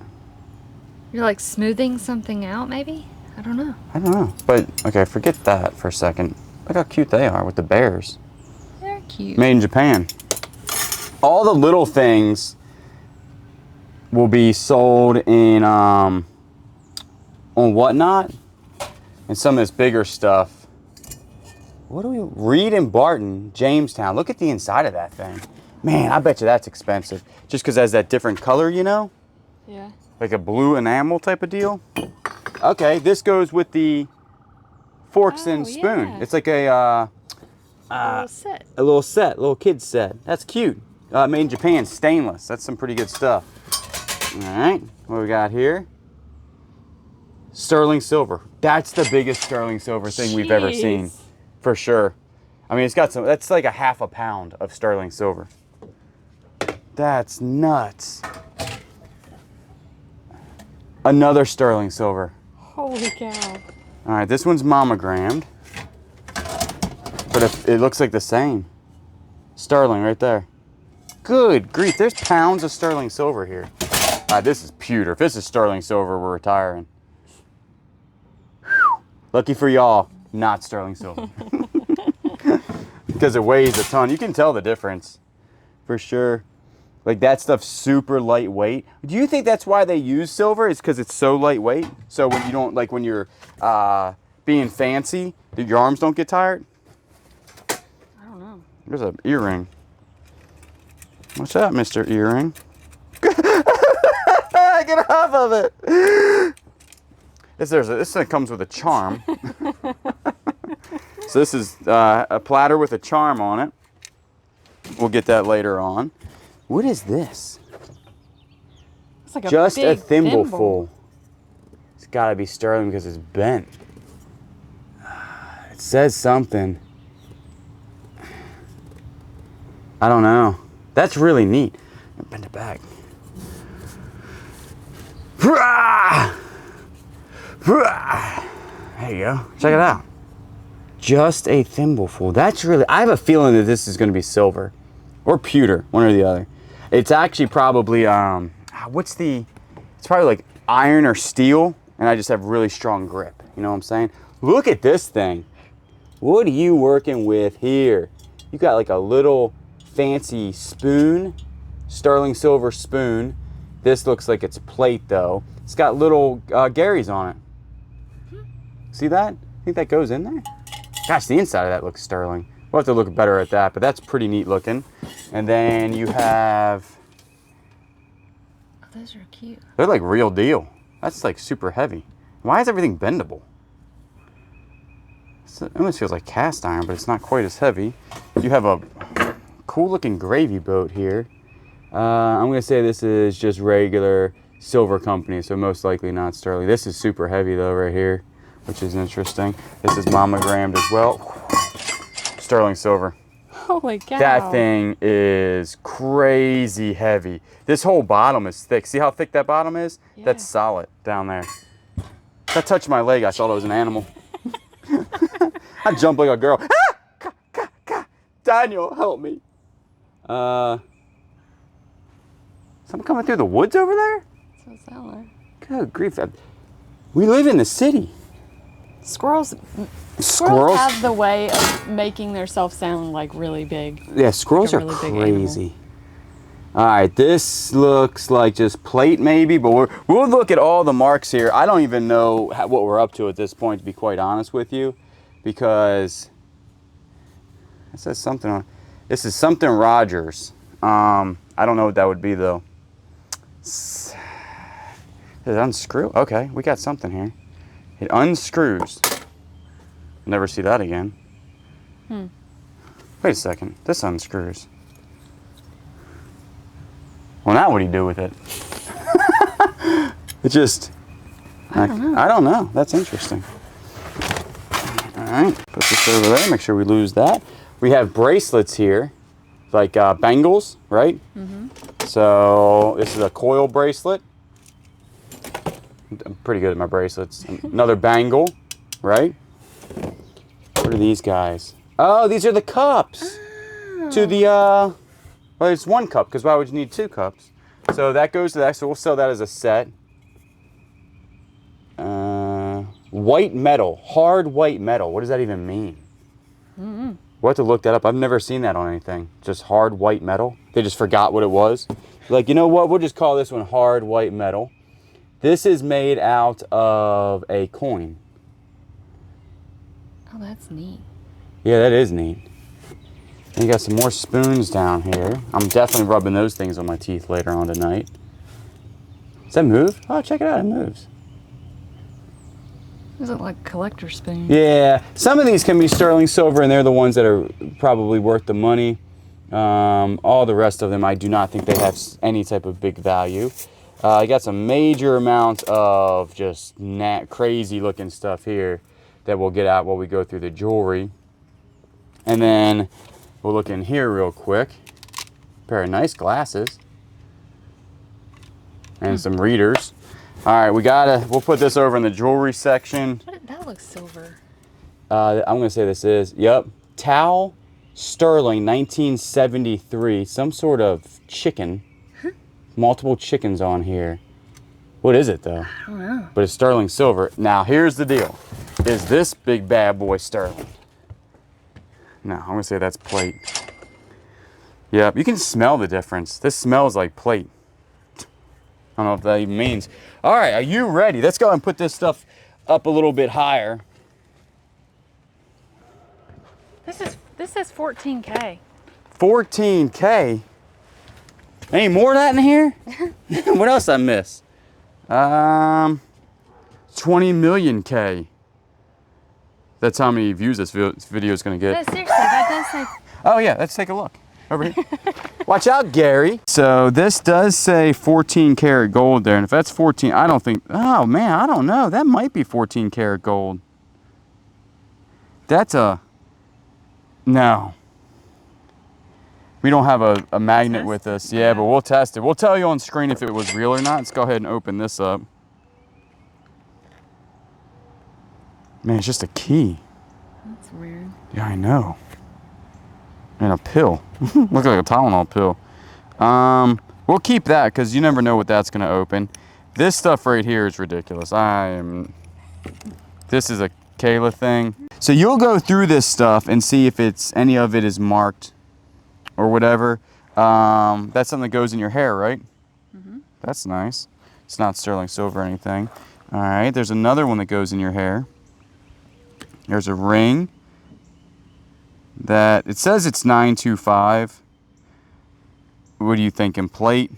You're like smoothing something out, maybe? I don't know. I don't know. But okay, forget that for a second. Look how cute they are with the bears. They're cute. Made in Japan. All the little things will be sold in on Whatnot, and some of this bigger stuff. What do we? Reed and Barton, Jamestown. Look at the inside of that thing. Man, I bet you that's expensive. Just because it has that different color, you know? Yeah. Like a blue enamel type of deal. Okay, this goes with the forks and spoon. Yeah. It's like a little set. A little set, little kid's set. That's cute. Made in Japan, stainless. That's some pretty good stuff. All right, what we got here? Sterling silver. That's the biggest sterling silver thing we've ever seen, for sure. I mean, it's got some. That's like a half a pound of sterling silver. That's nuts. Another sterling silver. Holy cow. All right, this one's monogrammed, but it looks like the same. Sterling right there. Good grief, there's pounds of sterling silver here. All right, this is pewter. If this is sterling silver, we're retiring. Whew. Lucky for y'all, not sterling silver. Because it weighs a ton. You can tell the difference, for sure. Like that stuff's super lightweight. Do you think that's why they use silver? Is because it's so lightweight? So when you don't, like when you're being fancy, your arms don't get tired? I don't know. There's an earring. What's that, Mr. Earring? Get off of it. This thing comes with a charm. So this is a platter with a charm on it. We'll get that later on. What is this? It's like just a big thimbleful. It's got to be sterling because it's bent. It says something. I don't know. That's really neat. Bend it back. There you go. Check it out. Just a thimbleful. That's really, I have a feeling that this is going to be silver or pewter, one or the other. It's actually probably, it's probably like iron or steel, and I just have really strong grip. You know what I'm saying? Look at this thing. What are you working with here? You got like a little fancy spoon, sterling silver spoon. This looks like it's plate though. It's got little Garys on it. See that? I think that goes in there. Gosh, the inside of that looks sterling. We'll have to look better at that, but that's pretty neat looking. And then you have... Oh, those are cute. They're like real deal. That's like super heavy. Why is everything bendable? It almost feels like cast iron, but it's not quite as heavy. You have a cool looking gravy boat here. I'm gonna say this is just regular silver company, so most likely not sterling. This is super heavy though right here, which is interesting. This is monogrammed as well. Sterling silver. Holy cow. That thing is crazy heavy. This whole bottom is thick. See how thick that bottom is? Yeah. That's solid down there. If that touched my leg, I thought it was an animal. I jumped like a girl. Ah! Daniel, help me. Someone coming through the woods over there? That's what it sounds like. Good grief. We live in the city. Squirrels have the way of making themselves sound like really big. Yeah, squirrels like are really crazy. All right, this looks like just plate maybe, but we'll look at all the marks here. I don't even know what we're up to at this point, to be quite honest with you, because it says something on. This is something Rogers. I don't know what that would be though. Does it unscrew? Okay, we got something here. It unscrews. Never see that again. Wait a second. This unscrews. Well, now what do you do with it? It just... I don't know. That's interesting. All right. Put this over there. Make sure we lose that. We have bracelets here. Like bangles, right? Mm-hmm. So this is a coil bracelet. I'm pretty good at my bracelets. Another bangle, right? What are these guys? Oh, these are the cups to the, well, it's one cup, because why would you need two cups? So that goes to that, so we'll sell that as a set. White metal, hard white metal. What does that even mean? Mm-hmm. We'll have to look that up. I've never seen that on anything. Just hard white metal. They just forgot what it was. Like, you know what? We'll just call this one hard white metal. This is made out of a coin. Oh, that's neat. Yeah, that is neat. And you got some more spoons down here. I'm definitely rubbing those things on my teeth later on tonight. Does that move? Oh, check it out. It moves. These look like collector spoons. Yeah, some of these can be sterling silver, and they're the ones that are probably worth the money. All the rest of them, I do not think they have any type of big value. I got some major amounts of just crazy looking stuff here that we'll get out while we go through the jewelry. And then we'll look in here real quick. A pair of nice glasses. And some readers. All right, we'll put this over in the jewelry section. That looks silver. I'm gonna say this is, yep, Tau Sterling 1973, some sort of chicken. Multiple chickens on here. What is it though? I don't know. But it's sterling silver. Now here's the deal. Is this big bad boy sterling? No, I'm gonna say that's plate. Yep, you can smell the difference. This smells like plate. I don't know if that even means. All right, are you ready? Let's go and put this stuff up a little bit higher. This says 14K. 14K? Any more of that in here? What else I miss? 20 million K. That's how many views this video is gonna get. No, seriously, that does say. Oh yeah, let's take a look. Over here. Watch out, Gary. So this does say 14 karat gold there, and if that's 14, I don't think, oh man, I don't know. That might be 14 karat gold. That's no. We don't have a magnet with us. Yeah, but we'll test it. We'll tell you on screen if it was real or not. Let's go ahead and open this up. Man, it's just a key. That's weird. Yeah, I know. And a pill. Looks like a Tylenol pill. We'll keep that because you never know what that's going to open. This stuff right here is ridiculous. This is a Kayla thing. So you'll go through this stuff and see if any of it is marked or whatever. That's something that goes in your hair, right? Mm-hmm. That's nice. It's not sterling silver or anything. All right, there's another one that goes in your hair. There's a ring that it says it's 925. What do you think in plate?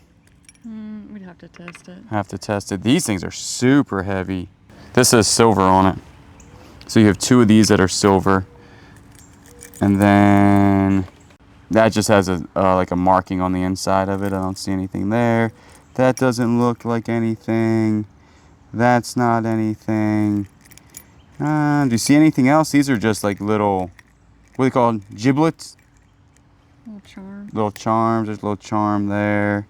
We'd have to test it. Have to test it. These things are super heavy. This says silver on it. So you have two of these that are silver. And then that just has like a marking on the inside of it. I don't see anything there. That doesn't look like anything. That's not anything. Do you see anything else? These are just like little, what are they called? Giblets? Little charm. Little charms. There's a little charm there.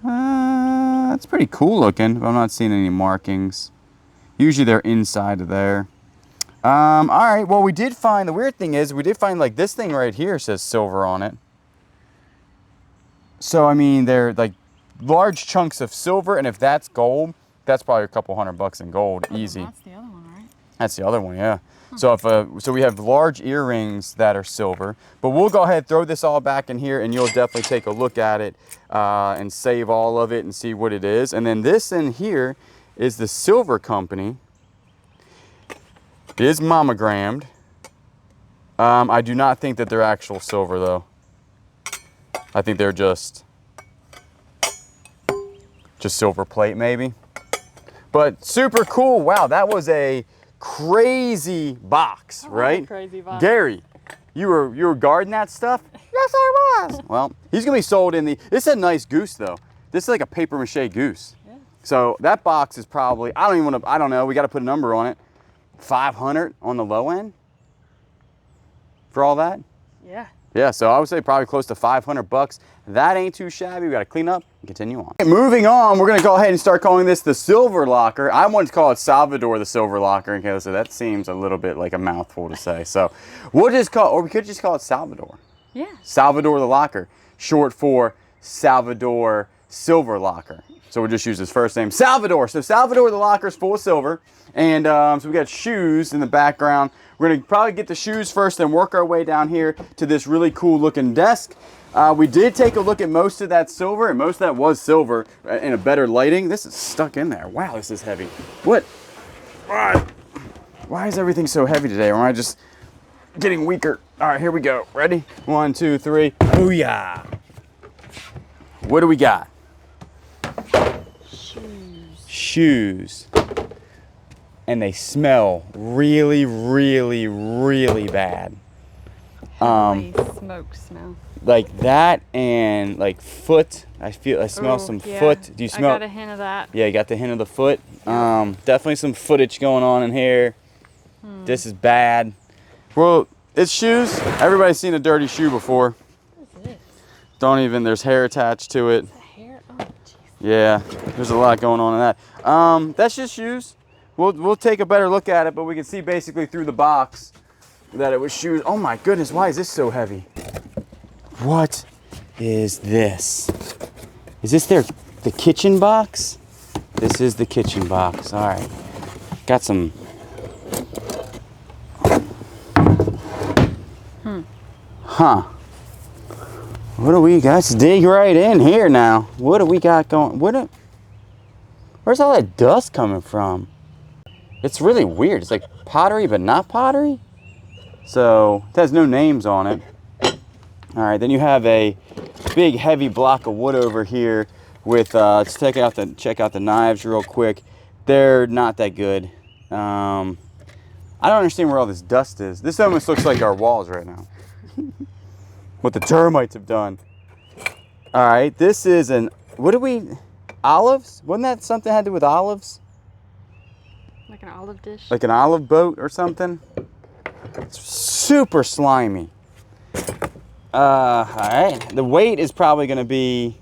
That's pretty cool looking, but I'm not seeing any markings. Usually they're inside of there. All right, well, we did find, the weird thing is, we did find like this thing right here says silver on it. So, I mean, they're like large chunks of silver, and if that's gold, that's probably a couple $100 in gold, easy. That's the other one, right? That's the other one, yeah. So so we have large earrings that are silver, but we'll go ahead and throw this all back in here, and you'll definitely take a look at it and save all of it and see what it is. And then this in here is the silver company. It is monogrammed. I do not think that they're actual silver though. I think they're just silver plate maybe. But super cool. Wow, that was a crazy box, right? Crazy box. Gary, you were guarding that stuff? Yes, I was. Well, he's gonna be sold in the. This is a nice goose though. This is like a paper mache goose. Yeah. So that box is probably, I don't know. We got to put a number on it. 500 on the low end for all that. Yeah. Yeah, so I would say probably close to $500. That ain't too shabby. We got to clean up and continue on. Okay, moving on, we're going to go ahead and start calling this the silver locker. I wanted to call it Salvador the silver locker. Okay, so that seems a little bit like a mouthful to say. So we'll just call, or we could just call it Salvador. Yeah. Salvador the locker, short for Salvador silver locker. So we'll just use his first name, Salvador. So Salvador the locker is full of silver. And so we got shoes in the background. We're gonna probably get the shoes first and work our way down here to this really cool looking desk. We did take a look at most of that silver, and most of that was silver in a better lighting. This is stuck in there. Wow, this is heavy. What? Why is everything so heavy today? Or am I just getting weaker? All right, here we go. Ready? 1, 2, 3. Booyah! What do we got? Shoes. And they smell really, really, really bad. Smoke smell. Like that and like foot. I smell some foot. Do you smell? I got a hint of that. Yeah, you got the hint of the foot. Definitely some footage going on in here. This is bad. Well, it's shoes. Everybody's seen a dirty shoe before. What is this? Don't even, there's hair attached to it. Is that hair? Oh, jeez. Yeah, there's a lot going on in that. That's just shoes. We'll take a better look at it, but we can see basically through the box that it was shoes. Oh my goodness, why is this so heavy? What is this? Is this the kitchen box? This is the kitchen box. All right. Got some. Huh. What do we got? Let's dig right in here now. What do we got going? Where's all that dust coming from? It's really weird. It's like pottery, but not pottery. So it has no names on it. All right, then you have a big, heavy block of wood over here with. Let's check out the knives real quick. They're not that good. I don't understand where all this dust is. This almost looks like our walls right now. What the termites have done. All right, this is olives? Wasn't that something that had to do with olives? Like an olive dish? Like an olive boat or something? It's super slimy. All right. The weight is probably going to be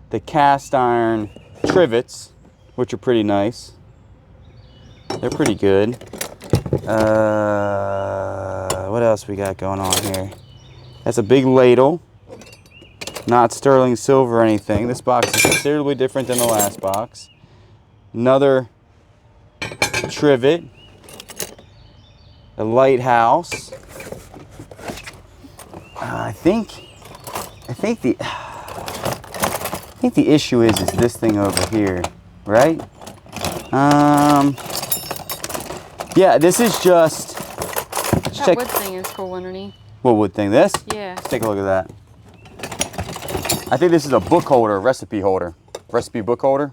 the cast iron trivets, which are pretty nice. They're pretty good. What else we got going on here? That's a big ladle. Not sterling silver or anything. This box is considerably different than the last box. Another trivet. A lighthouse. I think the issue is this thing over here, right? Yeah, this is just. That wood thing is cool underneath. What wood thing? This? Yeah. Let's take a look at that. I think this is a book holder, recipe holder, recipe book holder.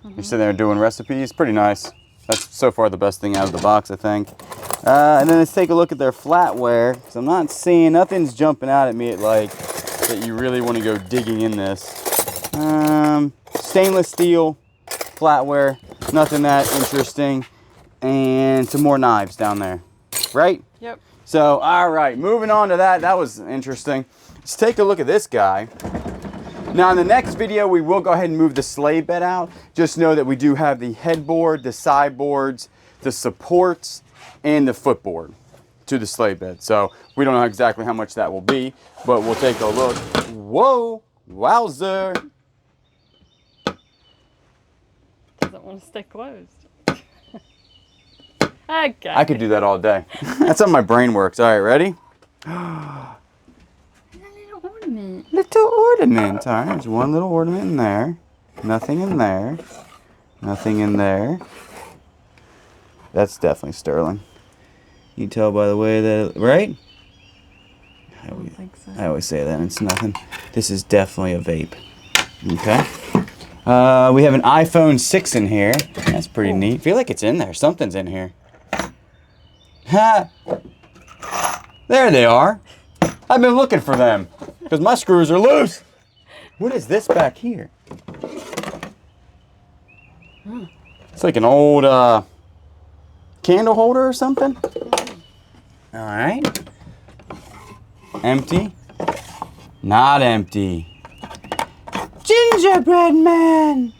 You're sitting there doing recipes. Pretty nice. That's so far the best thing out of the box, I think. And then let's take a look at their flatware. Because I'm not seeing, nothing's jumping out at me like that you really want to go digging in this. Stainless steel flatware, nothing that interesting. And some more knives down there, right? Yep. So, all right, moving on to that. That was interesting. Let's take a look at this guy. Now in the next video, we will go ahead and move the sleigh bed out. Just know that we do have the headboard, the sideboards, the supports, and the footboard to the sleigh bed. So we don't know exactly how much that will be, but we'll take a look. Whoa, wowzer. Doesn't want to stay closed. Okay. I could do that all day. That's how my brain works. All right, ready? Ornament. Little ornament. All right, there's one little ornament in there. Nothing in there. Nothing in there. That's definitely sterling. You can tell by the way that, right? I don't think so. I always say that. It's nothing. This is definitely a vape. Okay. We have an iPhone 6 in here. That's pretty neat. I feel like it's in there. Something's in here. Ha! There they are. I've been looking for them because my screws are loose. What is this back here? It's like an old candle holder or something. All right. Empty. Not empty. Gingerbread man.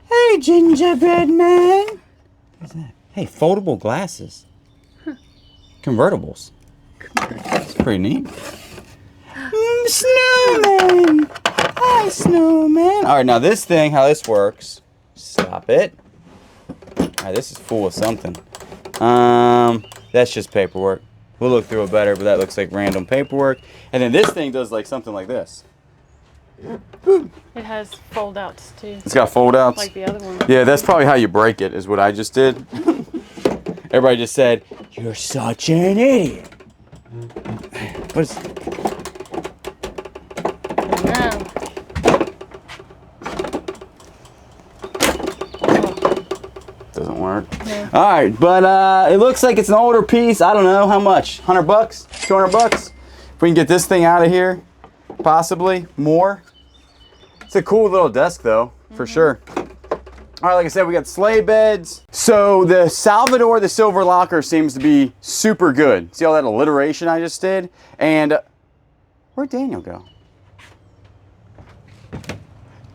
Hey, gingerbread man. What's that? Hey, foldable glasses. Convertibles. That's pretty neat. Snowman. Hi, snowman. All right, now this thing, how this works. Stop it. All right, this is full of something. That's just paperwork. We'll look through it better, but that looks like random paperwork. And then this thing does like something like this. It has fold outs too. It's got fold outs? Like the other one. Yeah, that's probably how you break it, is what I just did. Everybody just said, "You're such an idiot." What is... No. Doesn't work. No. All right, but it looks like it's an older piece. I don't know how much. 100 bucks? 200 bucks? If we can get this thing out of here, possibly more. It's a cool little desk though, for sure. All right, like I said, we got sleigh beds. So the Salvador, the silver locker, seems to be super good. See all that alliteration I just did? And where'd Daniel go?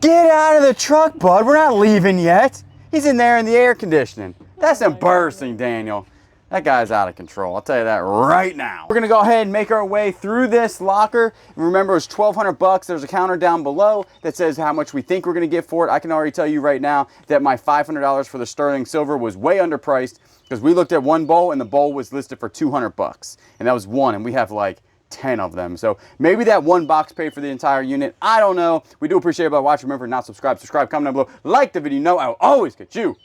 Get out of the truck, bud. We're not leaving yet. He's in there in the air conditioning. That's embarrassing, Daniel. That guy's out of control. I'll tell you that right now. We're gonna go ahead and make our way through this locker. Remember, it's 1,200 bucks. There's a counter down below that says how much we think we're gonna get for it. I can already tell you right now that my $500 for the sterling silver was way underpriced because we looked at one bowl and the bowl was listed for 200 bucks. And that was one, and we have like 10 of them. So maybe that one box paid for the entire unit. I don't know. We do appreciate everybody watching. Remember, not subscribe, comment down below. Like the video. I'll always get you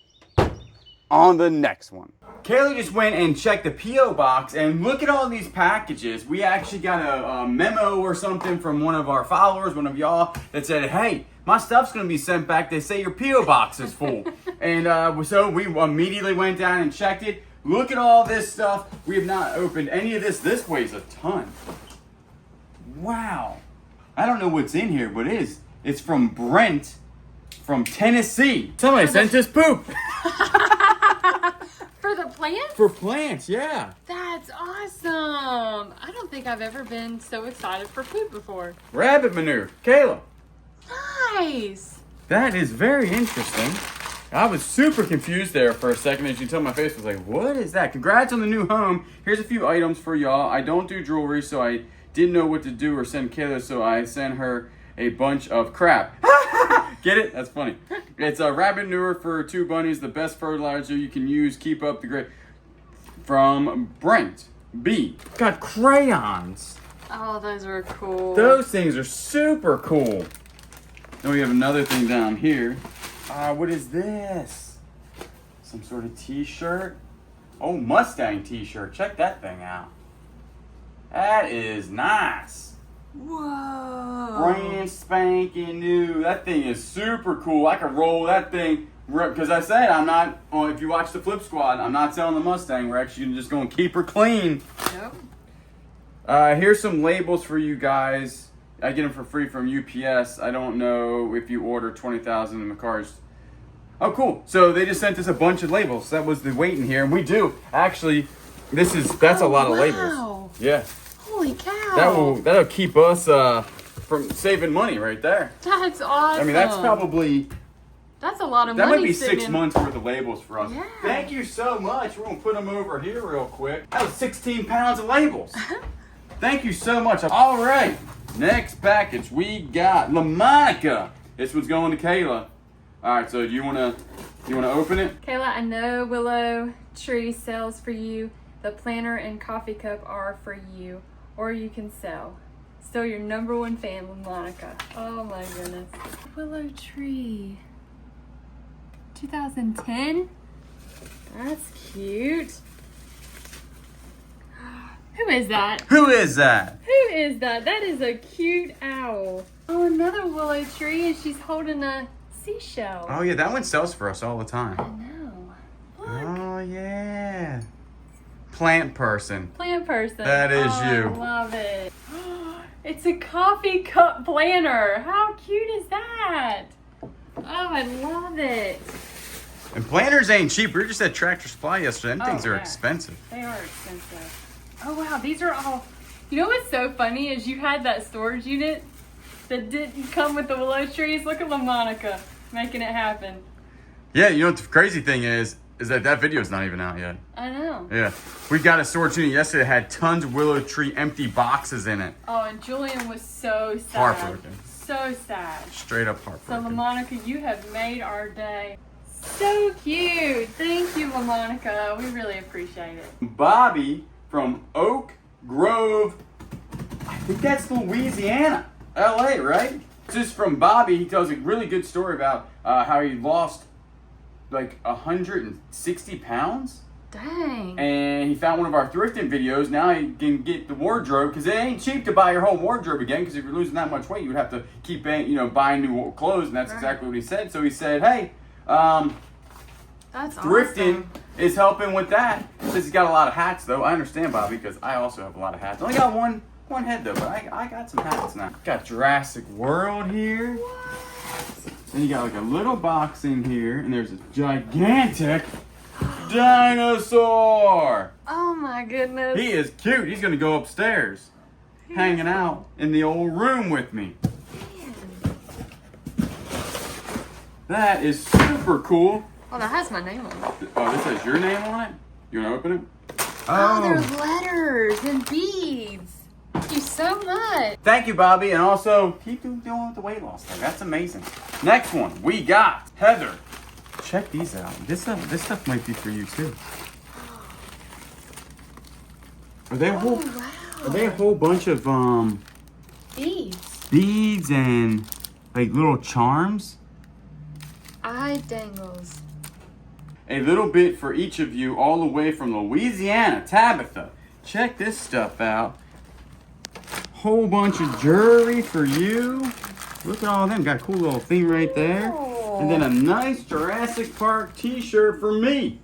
on the next one. Kaylee just went and checked the P.O. box, and look at all these packages. We actually got a memo or something from one of our followers, one of y'all, that said, hey, my stuff's going to be sent back. They say your P.O. box is full. And so we immediately went down and checked it. Look at all this stuff. We have not opened any of this. This weighs a ton. Wow. I don't know what's in here, but it's from Brent from Tennessee. Somebody sent us poop. For For the plants? For plants, yeah. That's awesome. I don't think I've ever been so excited for food before. Rabbit manure. Kayla. Nice. That is very interesting. I was super confused there for a second. As you can tell, my face was like, what is that? Congrats on the new home. Here's a few items for y'all. I don't do jewelry, so I didn't know what to do or send Kayla, so I sent her a bunch of crap. Get it? That's funny. It's a rabbit manure for 2 bunnies, the best fertilizer you can use. Keep up the great. From Brent B. Got crayons. Oh, those are cool. Those things are super cool. Then we have another thing down here. What is this? Some sort of t-shirt? Oh, Mustang t-shirt. Check that thing out. That is nice. Whoa. Brand spanking new. That thing is super cool. I can roll that thing. Because I said I'm not, if you watch the Flip Squad, I'm not selling the Mustang. We're actually just going to keep her clean. Yep. Here's some labels for you guys. I get them for free from UPS. I don't know if you order 20,000 in the cars. Oh, cool. So they just sent us a bunch of labels. That was the weight in here. And we do. Actually, that's a lot of labels. Yeah. Holy cow. That'll keep us from saving money right there. That's awesome. I mean, that's probably... That's a lot of that money. That might be 6 months worth of labels for us. Yeah. Thank you so much. We're going to put them over here real quick. That was 16 pounds of labels. Thank you so much. All right. Next package we got LaMonica. This one's going to Kayla. All right, so do you want to open it? Kayla, I know Willow Tree sells for you. The planner and coffee cup are for you, or you can sell. Still your #1 fan, LaMonica. Oh my goodness. Willow Tree. 2010? That's cute. Who is that? Who is that? Who is that? That is a cute owl. Oh, another willow tree, and she's holding a seashell. Oh, yeah, that one sells for us all the time. I know. Look. Oh, yeah. Plant person. Plant person. That is you. I love it. It's a coffee cup planner. How cute is that? Oh, I love it. And planters ain't cheap. We were just at Tractor Supply yesterday. Them things are expensive. They are expensive. Oh, wow. These are all... You know what's so funny is you had that storage unit that didn't come with the willow trees. Look at LaMonica making it happen. Yeah, you know what the crazy thing is that video is not even out yet. I know. Yeah. We got a storage unit yesterday that had tons of willow tree empty boxes in it. Oh, and Julian was so sad. Heartbroken. So sad. Straight up So, heartbroken. LaMonica, you have made our day. So cute. Thank you, LaMonica. We really appreciate it. Bobby from Oak Grove, I think that's Louisiana, LA, right? This is from Bobby. He tells a really good story about how he lost like 160 pounds. Dang. And he found one of our thrifting videos. Now he can get the wardrobe, because it ain't cheap to buy your whole wardrobe again, because if you're losing that much weight, you would have to keep buying new clothes, and that's exactly what he said. So he said, hey, that's thrifting awesome. is helping with that. Says he's got a lot of hats, though. I understand, Bobby, because I also have a lot of hats. I only got one head, though, but I got some hats now. Got Jurassic World here. What? Then you got like a little box in here, and there's a gigantic dinosaur. Oh my goodness. He is cute. He's gonna go upstairs, hanging out in the old room with me. That is super cool. Oh, that has my name on it. Oh, this has your name on it? You wanna open it? Oh, there's letters and beads. Thank you so much. Thank you, Bobby, and also keep doing with the weight loss thing. That's amazing. Next one, we got Heather. Check these out. This stuff might be for you too. Are they a whole? Wow. Are they a whole bunch of Beads. beads and like little charms? Eye dangles. A little bit for each of you, all the way from Louisiana. Tabitha, check this stuff out. Whole bunch of jewelry for you. Look at all of them. Got a cool little theme right there. Cool. And then a nice Jurassic Park t-shirt for me.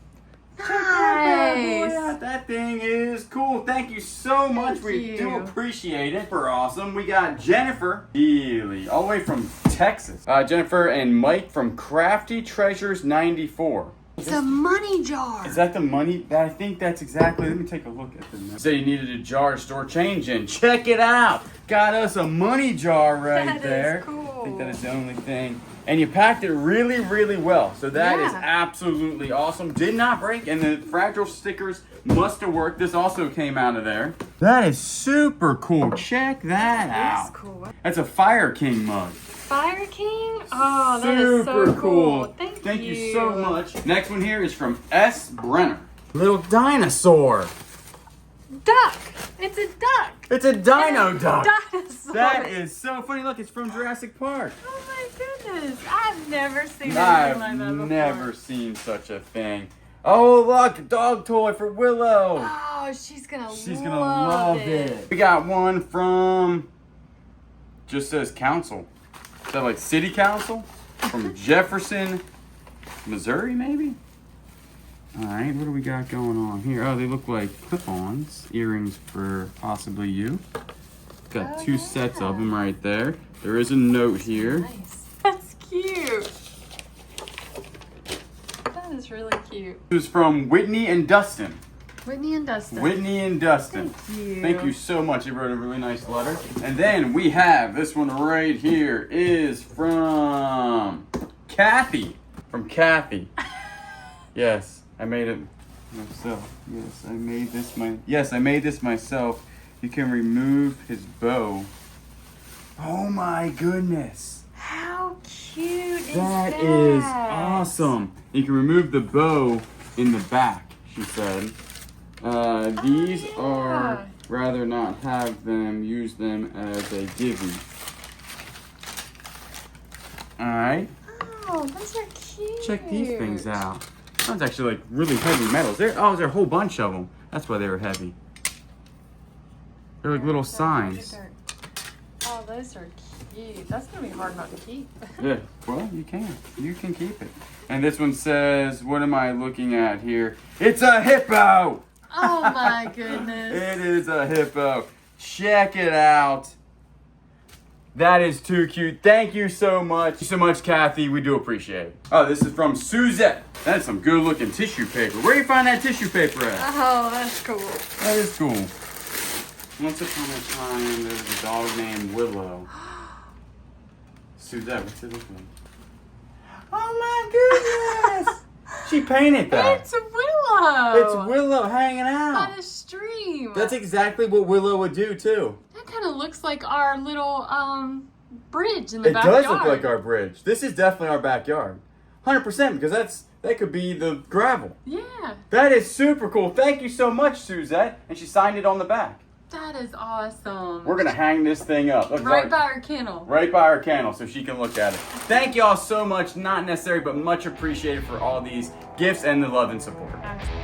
Check that bad boy out. That thing is cool. Thank you so much. We do appreciate it. Super awesome. We got Jennifer Healy, all the way from Texas. Jennifer and Mike from Crafty Treasures 94. It's a money jar. Is that the money? I think that's exactly. Let me take a look at them. Say you needed a jar to store change in. Check it out. Got us a money jar right there. That is cool. I think that is the only thing. And you packed it really, really well. So that is absolutely awesome. Did not break, and the fragile stickers must have worked. This also came out of there. That is super cool. Check that out. That's cool. That's a Fire King mug. Fire King? Oh, that is so cool. Thank you so much. Next one here is from S. Brenner. Little dinosaur. Duck. It's a duck. It's a dino duck. Dinosaur. That is so funny. Look, it's from Jurassic Park. Oh my goodness. I've never seen anything like that before. I've never seen such a thing. Oh, look, a dog toy for Willow. Oh, she's gonna love it. We got one from, just says council. Is that like city council? From Jefferson, Missouri, maybe? All right, what do we got going on here? Oh, they look like clip-ons, earrings for possibly you. Got two sets of them right there. There is a note here. Nice. That's cute. That is really cute. This is from Whitney and Dustin. Whitney and Dustin. Whitney and Dustin. Thank you. Thank you so much. They wrote a really nice letter. And then we have this one right here is from Kathy. From Kathy. Yes. I made it myself. Yes, I made this myself. You can remove his bow. Oh my goodness. How cute is That is awesome. You can remove the bow in the back, she said. These are rather not have them, use them as a givey. Alright. Oh, those are cute. Check these things out. Sounds actually like really heavy metals. There's a whole bunch of them. That's why they were heavy. They're like little signs. Oh, those are cute. That's gonna be hard not to keep. Yeah, well, you can. You can keep it. And this one says, what am I looking at here? It's a hippo! Oh my goodness. It is a hippo. Check it out. That is too cute. Thank you so much. Thank you so much, Kathy. We do appreciate it. Oh, this is from Suzette. That's some good looking tissue paper. Where do you find that tissue paper at? Oh, that's cool. That is cool. Once upon a time, there was a dog named Willow. Suzette, what's it look like? Oh my goodness! She painted that. It's Willow. It's Willow hanging out. By the stream. That's exactly what Willow would do too. That kind of looks like our little bridge in the It backyard. does look like our bridge. This is definitely our backyard. 100% because that could be the gravel. Yeah. That is super cool. Thank you so much, Suzette. And she signed it on the back. That is awesome. We're going to hang this thing up. Look, right by our kennel. Right by our kennel so she can look at it. Thank y'all so much. Not necessary, but much appreciated for all these gifts and the love and support. Absolutely.